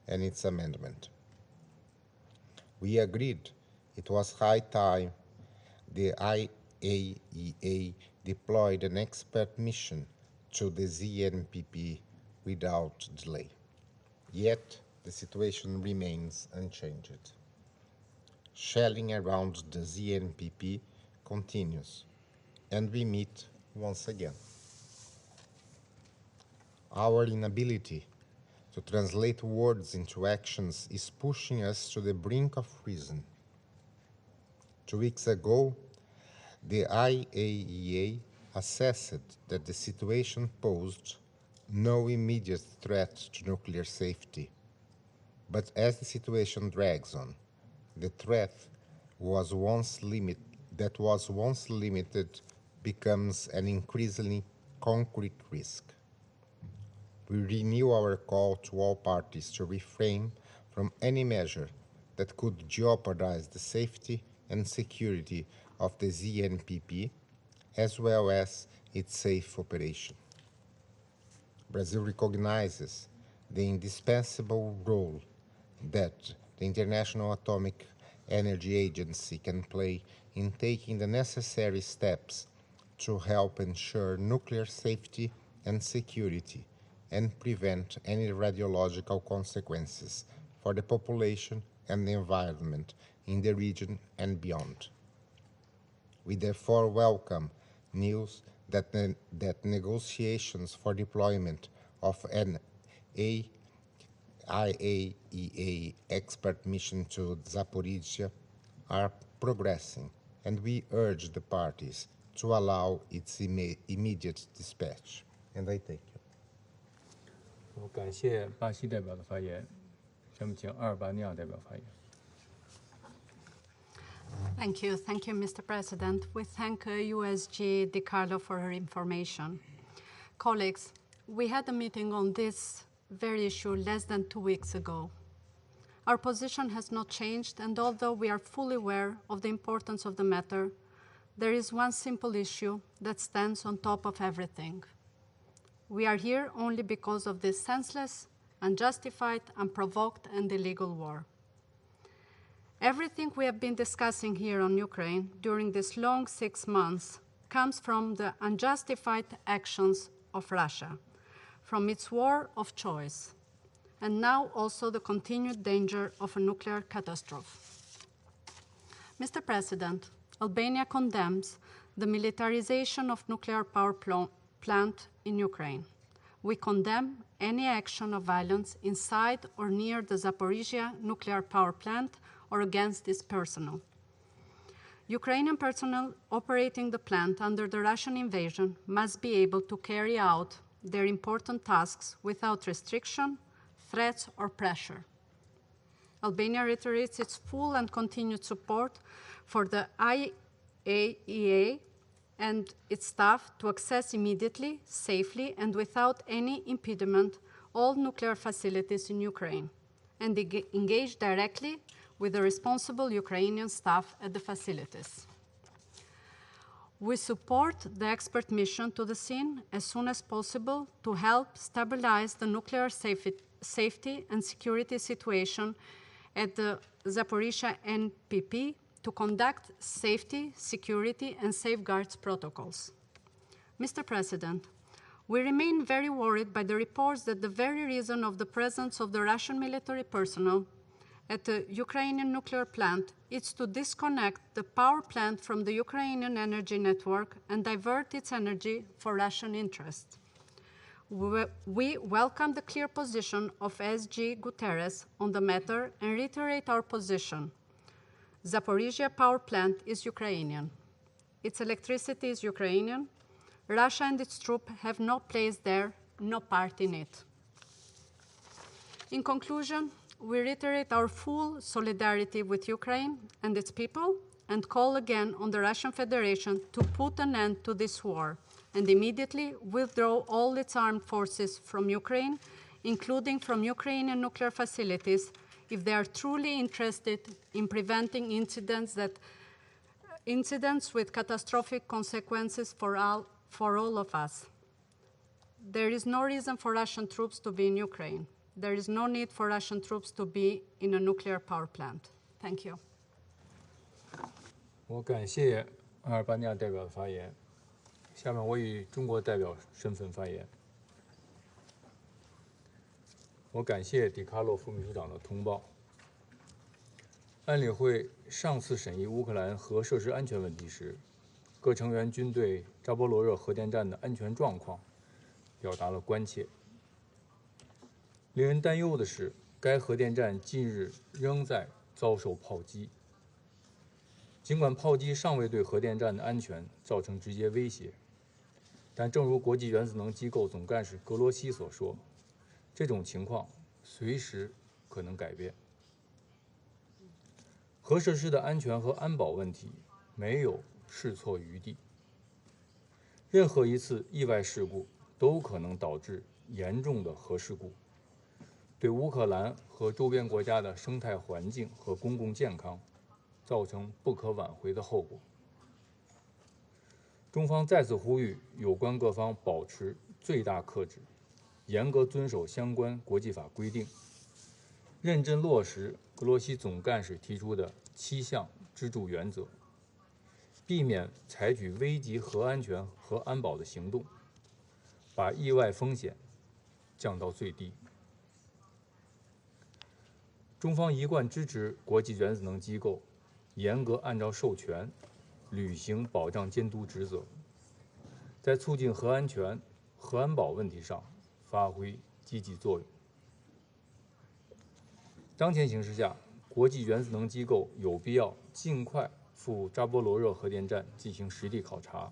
and its amendment. We agreed it was high time the IAEA deployed an expert mission to the ZNPP without delay. Yet, the situation remains unchanged. Shelling around the ZNPP continues, and we meet once again. Our inability to translate words into actions is pushing us to the brink of reason. 2 weeks ago, the IAEA assessed that the situation posed no immediate threat to nuclear safety. But as the situation drags on, the threat that was once limited becomes an increasingly concrete risk. We renew our call to all parties to refrain from any measure that could jeopardize the safety and security of the ZNPP, as well as its safe operation. Brazil recognizes the indispensable role that the International Atomic Energy Agency can play in taking the necessary steps to help ensure nuclear safety and security and prevent any radiological consequences for the population and the environment in the region and beyond. We therefore welcome news that negotiations for deployment of an IAEA expert mission to Zaporizhzhia are progressing, and we urge the parties to allow its immediate dispatch. And I thank you. 我感谢巴西代表的发言，下面请阿尔巴尼亚代表发言。 Thank you, Mr. President. We thank USG DiCarlo for her information. Colleagues, we had a meeting on this very issue less than 2 weeks ago. Our position has not changed, and although we are fully aware of the importance of the matter, there is one simple issue that stands on top of everything. We are here only because of this senseless, unjustified, unprovoked, and illegal war. Everything we have been discussing here on Ukraine during this long 6 months comes from the unjustified actions of Russia, from its war of choice, and now also the continued danger of a nuclear catastrophe. Mr. President, Albania condemns the militarization of nuclear power plant in Ukraine. We condemn any action of violence inside or near the Zaporizhzhia nuclear power plant or against its personnel. Ukrainian personnel operating the plant under the Russian invasion must be able to carry out their important tasks without restriction, threats, or pressure. Albania reiterates its full and continued support for the IAEA and its staff to access immediately, safely, and without any impediment all nuclear facilities in Ukraine, and engage directly with the responsible Ukrainian staff at the facilities. We support the expert mission to the scene as soon as possible to help stabilize the nuclear safety and security situation at the Zaporizhzhia NPP to conduct safety, security, and safeguards protocols. Mr. President, we remain very worried by the reports that the very reason of the presence of the Russian military personnel at the Ukrainian nuclear plant is to disconnect the power plant from the Ukrainian energy network and divert its energy for Russian interests. We welcome the clear position of SG Guterres on the matter and reiterate our position. Zaporizhzhia power plant is Ukrainian. Its electricity is Ukrainian. Russia and its troops have no place there, no part in it. In conclusion, we reiterate our full solidarity with Ukraine and its people and call again on the Russian Federation to put an end to this war and immediately withdraw all its armed forces from Ukraine, including from Ukrainian nuclear facilities, if they are truly interested in preventing incidents with catastrophic consequences for all of us. There is no reason for Russian troops to be in Ukraine. There is no need for Russian troops to be in a nuclear power plant. Thank you. 我感谢阿尔巴尼亚代表的发言。下面我以中国代表身份发言。我感谢迪卡洛副秘书长的通报。安理会上次审议乌克兰核设施安全问题时，各成员均对扎波罗热核电站的安全状况表达了关切。令人担忧的是，该核电站近日仍在遭受炮击。尽管炮击尚未对核电站的安全造成直接威胁，但正如国际原子能机构总干事格罗西所说，这种情况随时可能改变。核设施的安全和安保问题没有试错余地，任何一次意外事故都可能导致严重的核事故。对乌克兰和周边国家的生态环境和公共健康造成不可挽回的后果。中方再次呼吁有关各方保持最大克制，严格遵守相关国际法规定，认真落实格罗西总干事提出的7项支柱原则，避免采取危及核安全和安保的行动，把意外风险降到最低。中方一贯支持国际原子能机构严格按照授权履行保障监督职责，在促进核安全、核安保问题上发挥积极作用。当前形势下，国际原子能机构有必要尽快赴扎波罗热核电站进行实地考察，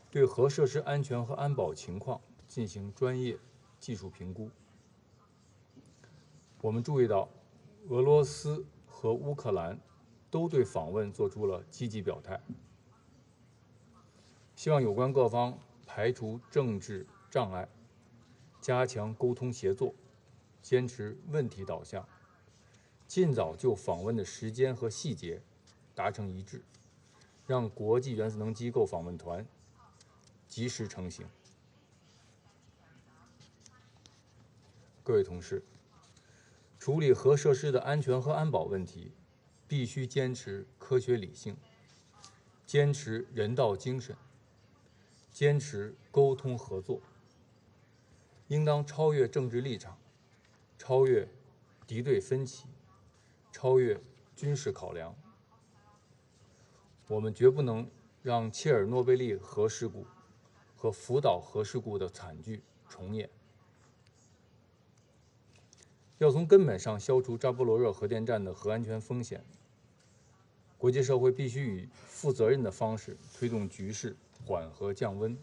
对核设施安全和安保情况进行专业技术评估。我们注意到，俄罗斯和乌克兰都对访问做出了积极表态，希望有关各方排除政治障碍，加强沟通协作，坚持问题导向，尽早就访问的时间和细节达成一致，让国际原子能机构访问团及时成行。各位同事，处理核设施的安全和安保问题，必须坚持科学理性，坚持人道精神，坚持沟通合作，应当超越政治立场，超越敌对分歧，超越军事考量。我们绝不能让切尔诺贝利核事故和福岛核事故的惨剧重演。要从根本上消除扎波罗热核电站的核安全风险，国际社会必须以负责任的方式推动局势缓和降温，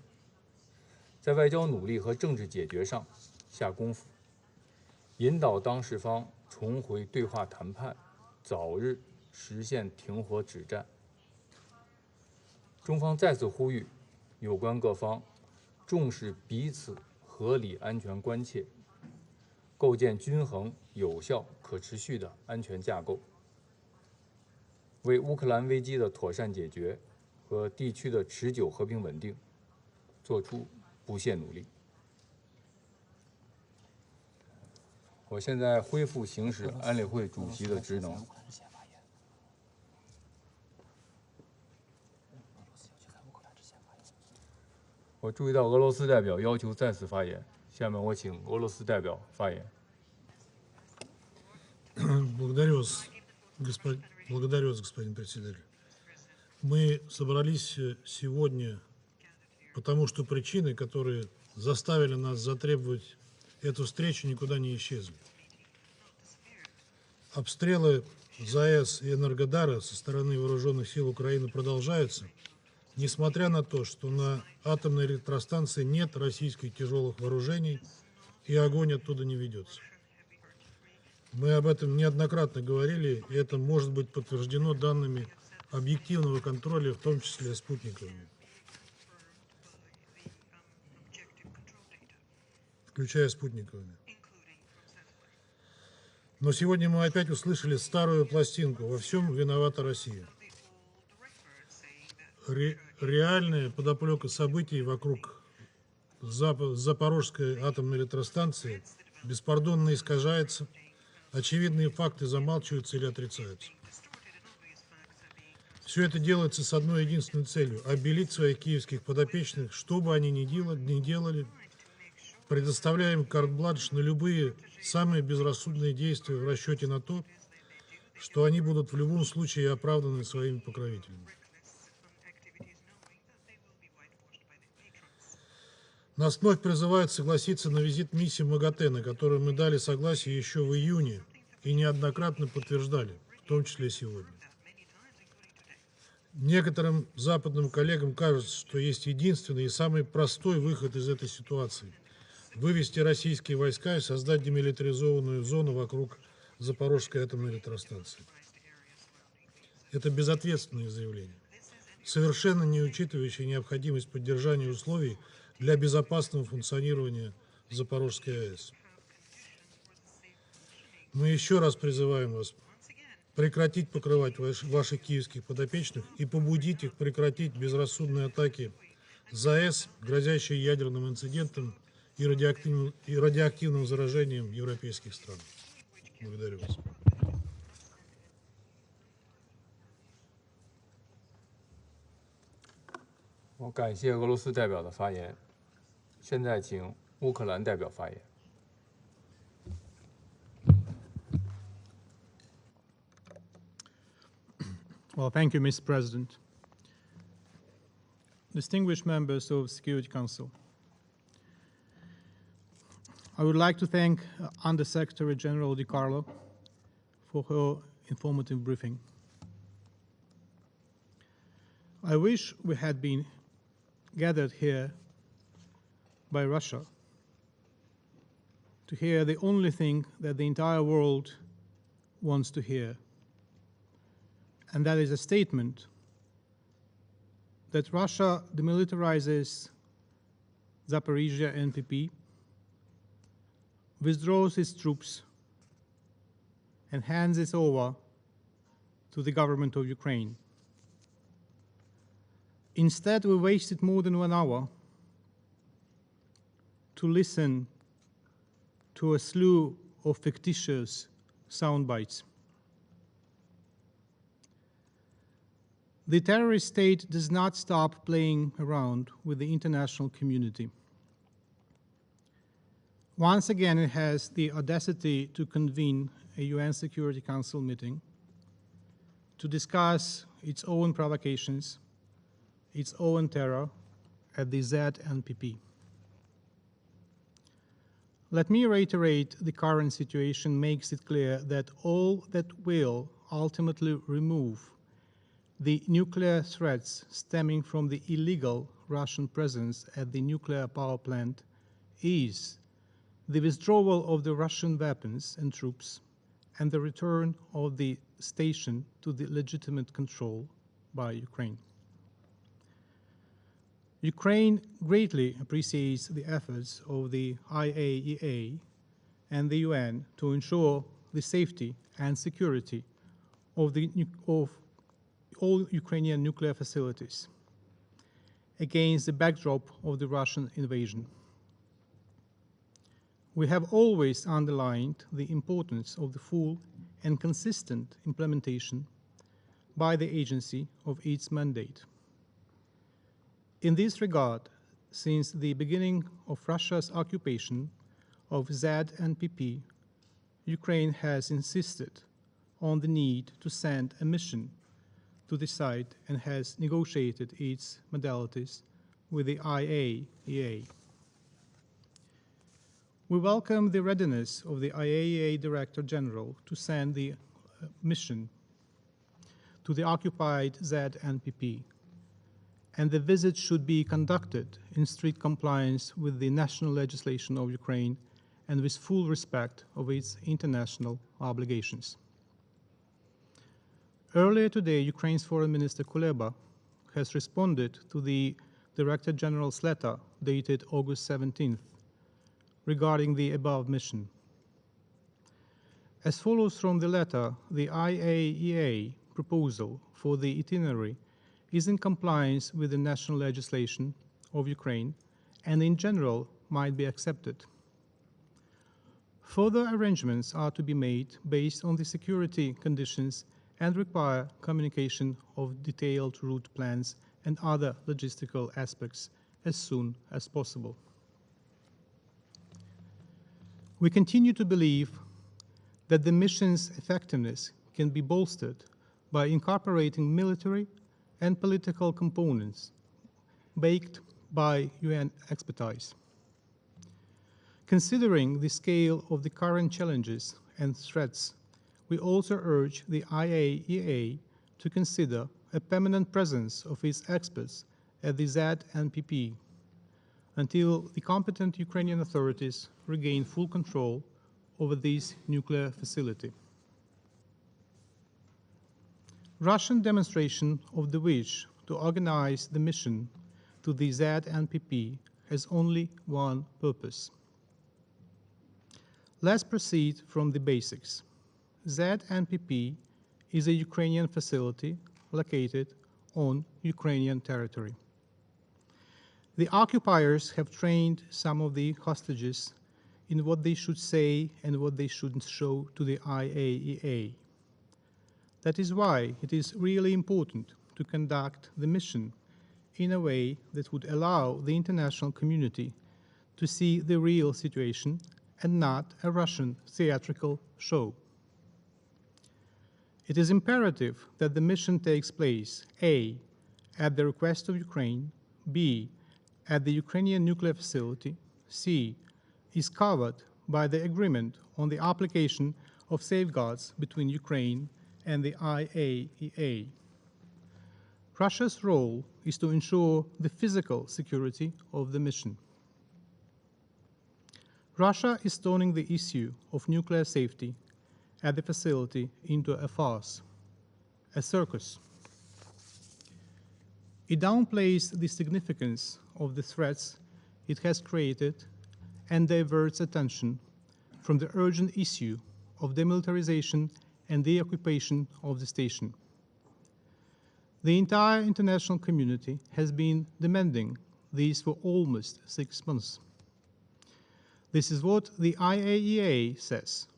在外交努力和政治解决上下功夫，引导当事方重回对话谈判，早日实现停火止战。中方再次呼吁有关各方重视彼此合理安全关切，构建均衡、有效、可持续的安全架构，为乌克兰危机的妥善解决和地区的持久和平稳定做出不懈努力。我现在恢复行使安理会主席的职能。我注意到俄罗斯代表要求再次发言，下面我请俄罗斯代表发言。Благодарю вас, господин председатель. Мы собрались сегодня, потому что причины, которые заставили нас затребовать эту встречу, никуда не исчезли. Обстрелы ЗАЭС и Энергодара со стороны вооруженных сил Украины продолжаются, несмотря на то, что на атомной электростанции нет российских тяжелых вооружений и огонь оттуда не ведется. Мы об этом неоднократно говорили, и это может быть подтверждено данными объективного контроля, в том числе спутниковыми, включая спутниковыми. Но сегодня мы опять услышали старую пластинку: во всем виновата Россия. Реальная подоплека событий вокруг Запорожской атомной электростанции беспардонно искажается, очевидные факты замалчиваются или отрицаются. Все это делается с одной единственной целью – обелить своих киевских подопечных, что бы они ни делали, предоставляя им карт-бланш на любые самые безрассудные действия в расчете на то, что они будут в любом случае оправданы своими покровителями. Нас вновь призывают согласиться на визит миссии МАГАТЭ, на который мы дали согласие еще в июне и неоднократно подтверждали, в том числе сегодня. Некоторым западным коллегам кажется, что есть единственный и самый простой выход из этой ситуации – вывести российские войска и создать демилитаризованную зону вокруг Запорожской атомной электростанции. Это безответственное заявление, совершенно не учитывающее необходимость поддержания условий для безопасного функционирования Запорожской АЭС. Мы еще раз призываем вас прекратить покрывать ваших киевских подопечных и побудить их прекратить безрассудные атаки ЗАЭС, грозящие ядерным инцидентом и радиоактивным заражением европейских стран. Благодарю вас. 我感谢俄罗斯代表的发言，现在请乌克兰代表发言。 Well, thank you, Mr. President. Distinguished members of the Security Council, I would like to thank Under-Secretary General Di Carlo for her informative briefing. I wish we had been gathered here by Russia to hear the only thing that the entire world wants to hear, and that is a statement that Russia demilitarizes Zaporizhzhia NPP, withdraws its troops, and hands it over to the government of Ukraine. Instead, we wasted more than 1 hour to listen to a slew of fictitious sound bites. The terrorist state does not stop playing around with the international community. Once again, it has the audacity to convene a UN Security Council meeting to discuss its own provocations, its own terror at the ZNPP. Let me reiterate, the current situation makes it clear that all that will ultimately remove the nuclear threats stemming from the illegal Russian presence at the nuclear power plant is the withdrawal of the Russian weapons and troops and the return of the station to the legitimate control by Ukraine. Ukraine greatly appreciates the efforts of the IAEA and the UN to ensure the safety and security of all Ukrainian nuclear facilities against the backdrop of the Russian invasion. We have always underlined the importance of the full and consistent implementation by the agency of its mandate. In this regard, since the beginning of Russia's occupation of ZNPP, Ukraine has insisted on the need to send a mission to the site and has negotiated its modalities with the IAEA. We welcome the readiness of the IAEA Director General to send the mission to the occupied ZNPP, and the visit should be conducted in strict compliance with the national legislation of Ukraine and with full respect of its international obligations. Earlier today, Ukraine's Foreign Minister Kuleba has responded to the Director General's letter dated August 17th regarding the above mission. As follows from the letter, the IAEA proposal for the itinerary is in compliance with the national legislation of Ukraine and in general might be accepted. Further arrangements are to be made based on the security conditions and require communication of detailed route plans and other logistical aspects as soon as possible. We continue to believe that the mission's effectiveness can be bolstered by incorporating military and political components backed by UN expertise. Considering the scale of the current challenges and threats, we also urge the IAEA to consider a permanent presence of its experts at the ZNPP until the competent Ukrainian authorities regain full control over this nuclear facility. Russian demonstration of the wish to organize the mission to the ZNPP has only one purpose: Let's proceed from the basics. ZNPP is a Ukrainian facility located on Ukrainian territory. The occupiers have trained some of the hostages in what they should say and what they shouldn't show to the IAEA. That is why it is really important to conduct the mission in a way that would allow the international community to see the real situation and not a Russian theatrical show. It is imperative that the mission takes place, A, at the request of Ukraine, B, at the Ukrainian nuclear facility, C, is covered by the agreement on the application of safeguards between Ukraine and the IAEA. Russia's role is to ensure the physical security of the mission. Russia is turning the issue of nuclear safety at the facility into a farce, a circus. It downplays the significance of the threats it has created and diverts attention from the urgent issue of demilitarization and deoccupation of the station. The entire international community has been demanding this for almost 6 months. This is what the IAEA says.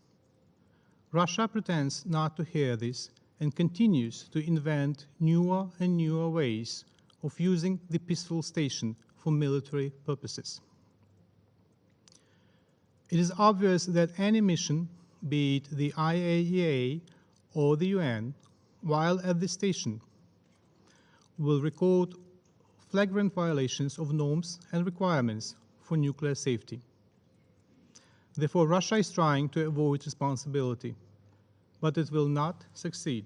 Russia pretends not to hear this and continues to invent newer and newer ways of using the peaceful station for military purposes. It is obvious that any mission, be it the IAEA or the UN, while at the station, will record flagrant violations of norms and requirements for nuclear safety. Therefore, Russia is trying to avoid responsibility, but it will not succeed.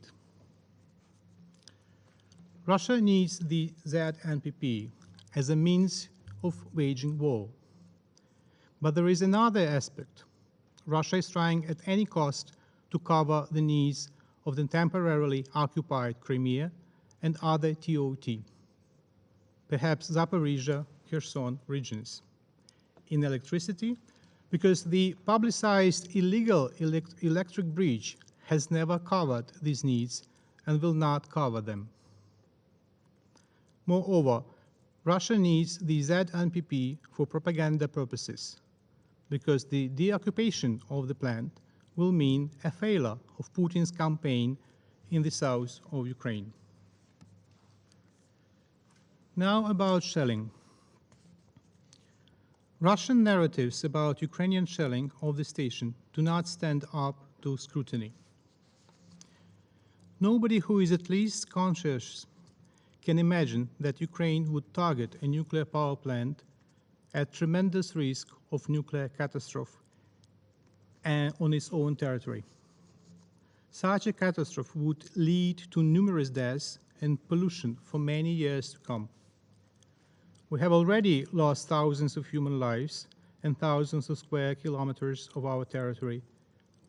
Russia needs the ZNPP as a means of waging war. But there is another aspect. Russia is trying at any cost to cover the needs of the temporarily occupied Crimea and other TOT, perhaps Zaporizhzhia, Kherson regions. In electricity, because the publicized illegal electric bridge has never covered these needs and will not cover them. Moreover, Russia needs the ZNPP for propaganda purposes, because the deoccupation of the plant will mean a failure of Putin's campaign in the south of Ukraine. Now about shelling. Russian narratives about Ukrainian shelling of the station do not stand up to scrutiny. Nobody who is at least conscious can imagine that Ukraine would target a nuclear power plant at tremendous risk of nuclear catastrophe on its own territory. Such a catastrophe would lead to numerous deaths and pollution for many years to come. We have already lost thousands of human lives and thousands of square kilometers of our territory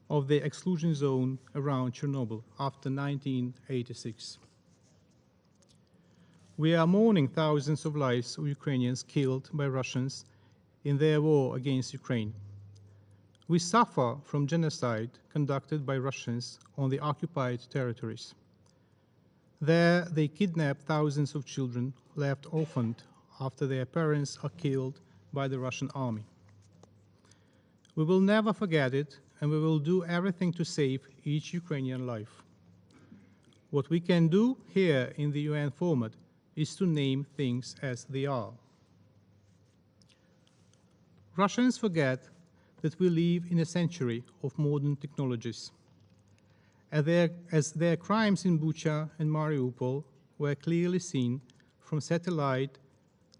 of the exclusion zone around Chernobyl after 1986. We are mourning thousands of lives of Ukrainians killed by Russians in their war against Ukraine. We suffer from genocide conducted by Russians on the occupied territories. There, they kidnap thousands of children left orphaned after their parents are killed by the Russian army. We will never forget it, and we will do everything to save each Ukrainian life. What we can do here in the UN format is to name things as they are. Russians forget that we live in a century of modern technologies. As their crimes in Bucha and Mariupol were clearly seen from satellite,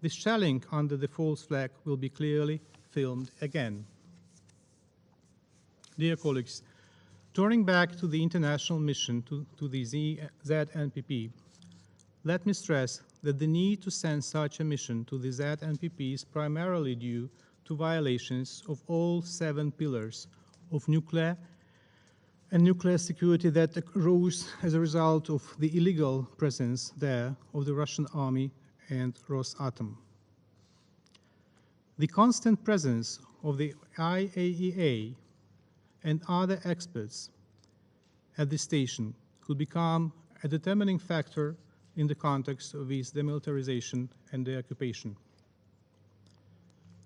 the shelling under the false flag will be clearly filmed again. Dear colleagues, turning back to the international mission to the ZNPP, let me stress that the need to send such a mission to the ZNPP is primarily due to violations of all 7 pillars of nuclear and nuclear security that arose as a result of the illegal presence there of the Russian army and Rosatom. The constant presence of the IAEA and other experts at this station could become a determining factor in the context of its demilitarization and deoccupation.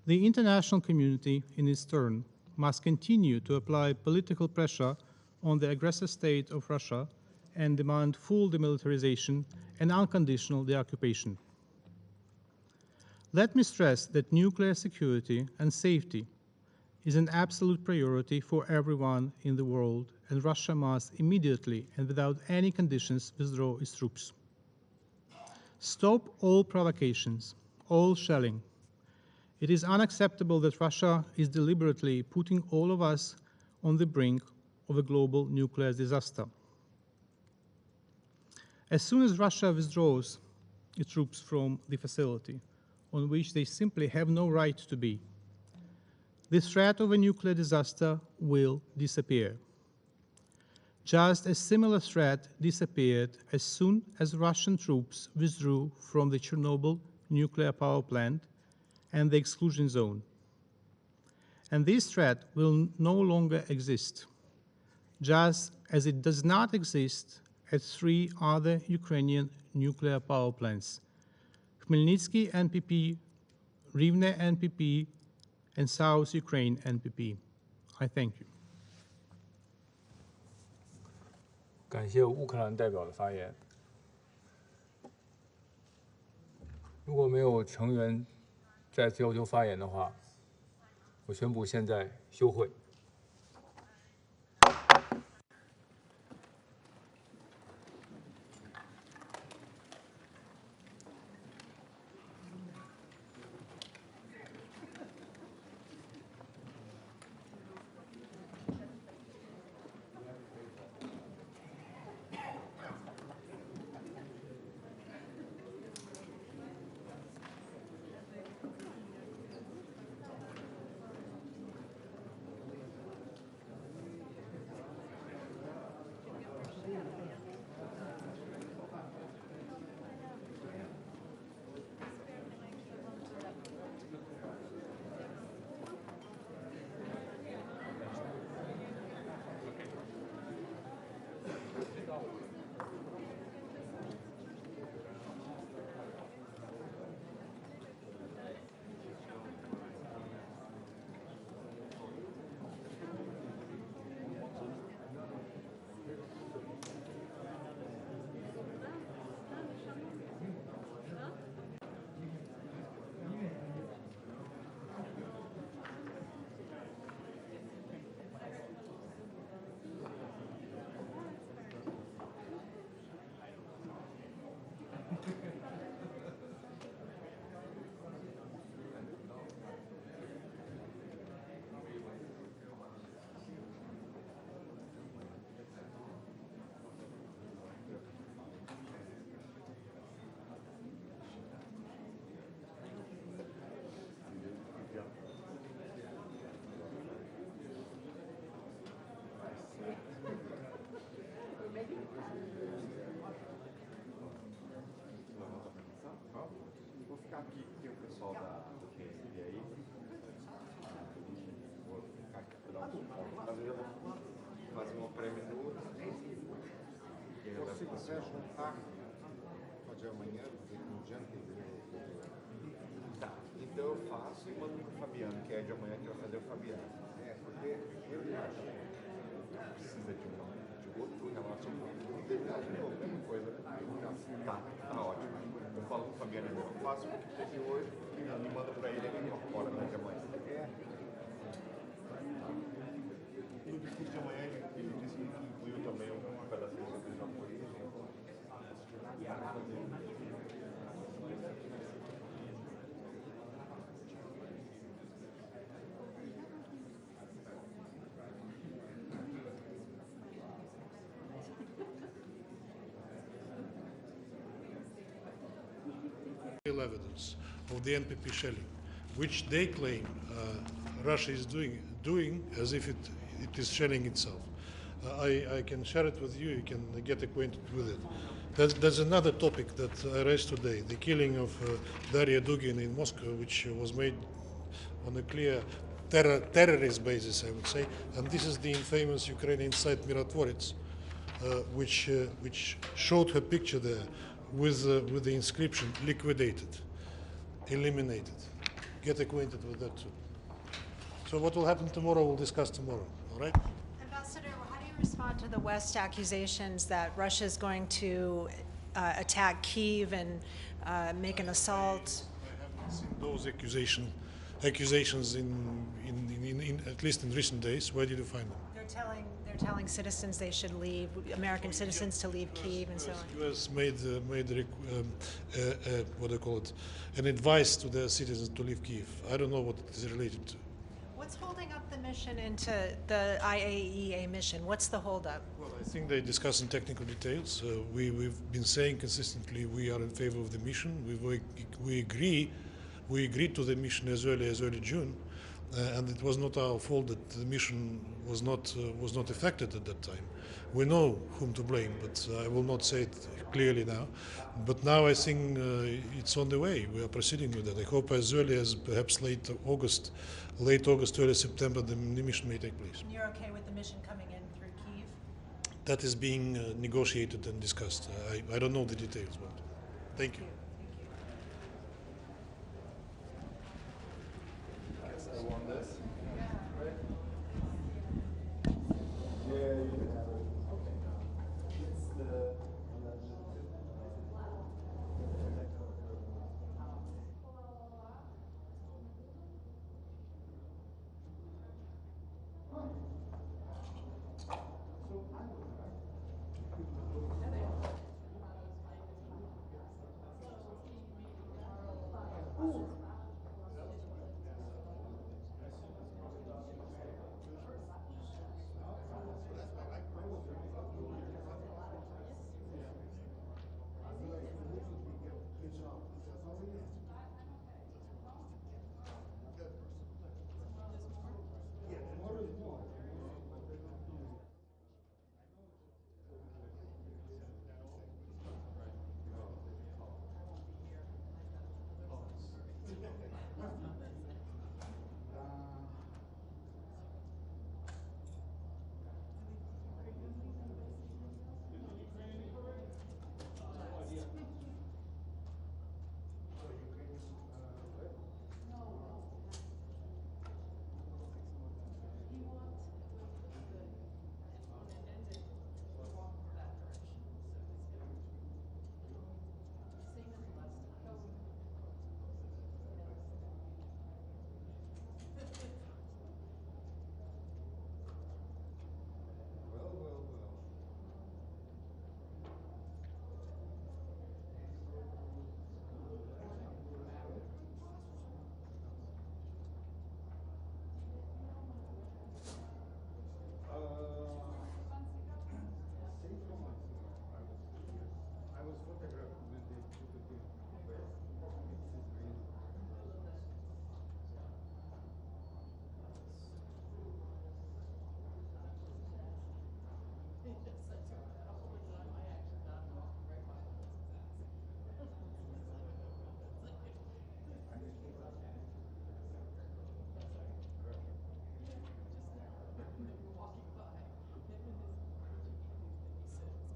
The international community, in its turn, must continue to apply political pressure on the aggressor state of Russia and demand full demilitarization and unconditional deoccupation. Let me stress that nuclear security and safety is an absolute priority for everyone in the world, and Russia must immediately and without any conditions withdraw its troops. Stop all provocations, all shelling. It is unacceptable that Russia is deliberately putting all of us on the brink of a global nuclear disaster. As soon as Russia withdraws its troops from the facility, on which they simply have no right to be, the threat of a nuclear disaster will disappear. Just a similar threat disappeared as soon as Russian troops withdrew from the Chernobyl nuclear power plant and the exclusion zone. And this threat will no longer exist, just as it does not exist at 3 other Ukrainian nuclear power plants: Khmelnytsky NPP, Rivne NPP, and South Ukraine NPP. I thank you. 感谢乌克兰代表的发言。如果没有成员再次要求发言的话，我宣布现在休会。aqui que tem o pessoal do QSB aí. Vou ficar aqui para dar um suporte. Mas eu já vou fazer uma pré-minuta. Se quiser juntar, pode amanhã, no dia anterior. Tá, então eu faço e mando para o Fabiano, que é de amanhã que vai fazer o Fabiano. É, porque eu acho precisa de outro relato. Mesma coisa, né? Tá ótimo. Eu falo com o Fabiano, eu faço o que teve hoje, me manda para ele, ele incorpora de amanhã. E o discurso de amanhã, ele disse que incluiu também um pedacinho sobre Zaporizhzhia. Evidence of the NPP shelling, which they claim Russia is doing as if it is shelling itself. I can share it with you. You can get acquainted with it. There's another topic that I raised today: the killing of Daria Dugin in Moscow, which was made on a clear terrorist bases, I would say. And this is the infamous Ukrainian site Mirotvorets, which showed her picture there with the inscription "liquidated," eliminated. Get acquainted with that too. So what will happen tomorrow, we'll discuss tomorrow, all right? Ambassador, how do you respond to the West accusations that Russia is going to attack Kyiv and make an assault? I haven't seen those accusations in at least in recent days. Where did you find them? They're telling citizens they should leave, American citizens to leave Kyiv and so on. U.S. made what do you call it, an advice to their citizens to leave Kyiv. I don't know what it is related to. What's holding up the mission into the IAEA mission? What's the holdup? Well, I think they discuss in technical details. We've been saying consistently we are in favor of the mission. We agreed to the mission as early June, and it was not our fault that the mission was not affected at that time. We know whom to blame, but I will not say it clearly now. But now I think it's on the way. We are proceeding with that. I hope as early as perhaps late August, early September, the mission may take place. And you're okay with the mission coming in through Kyiv? That is being negotiated and discussed. I don't know the details, but thank you.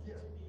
Yeah.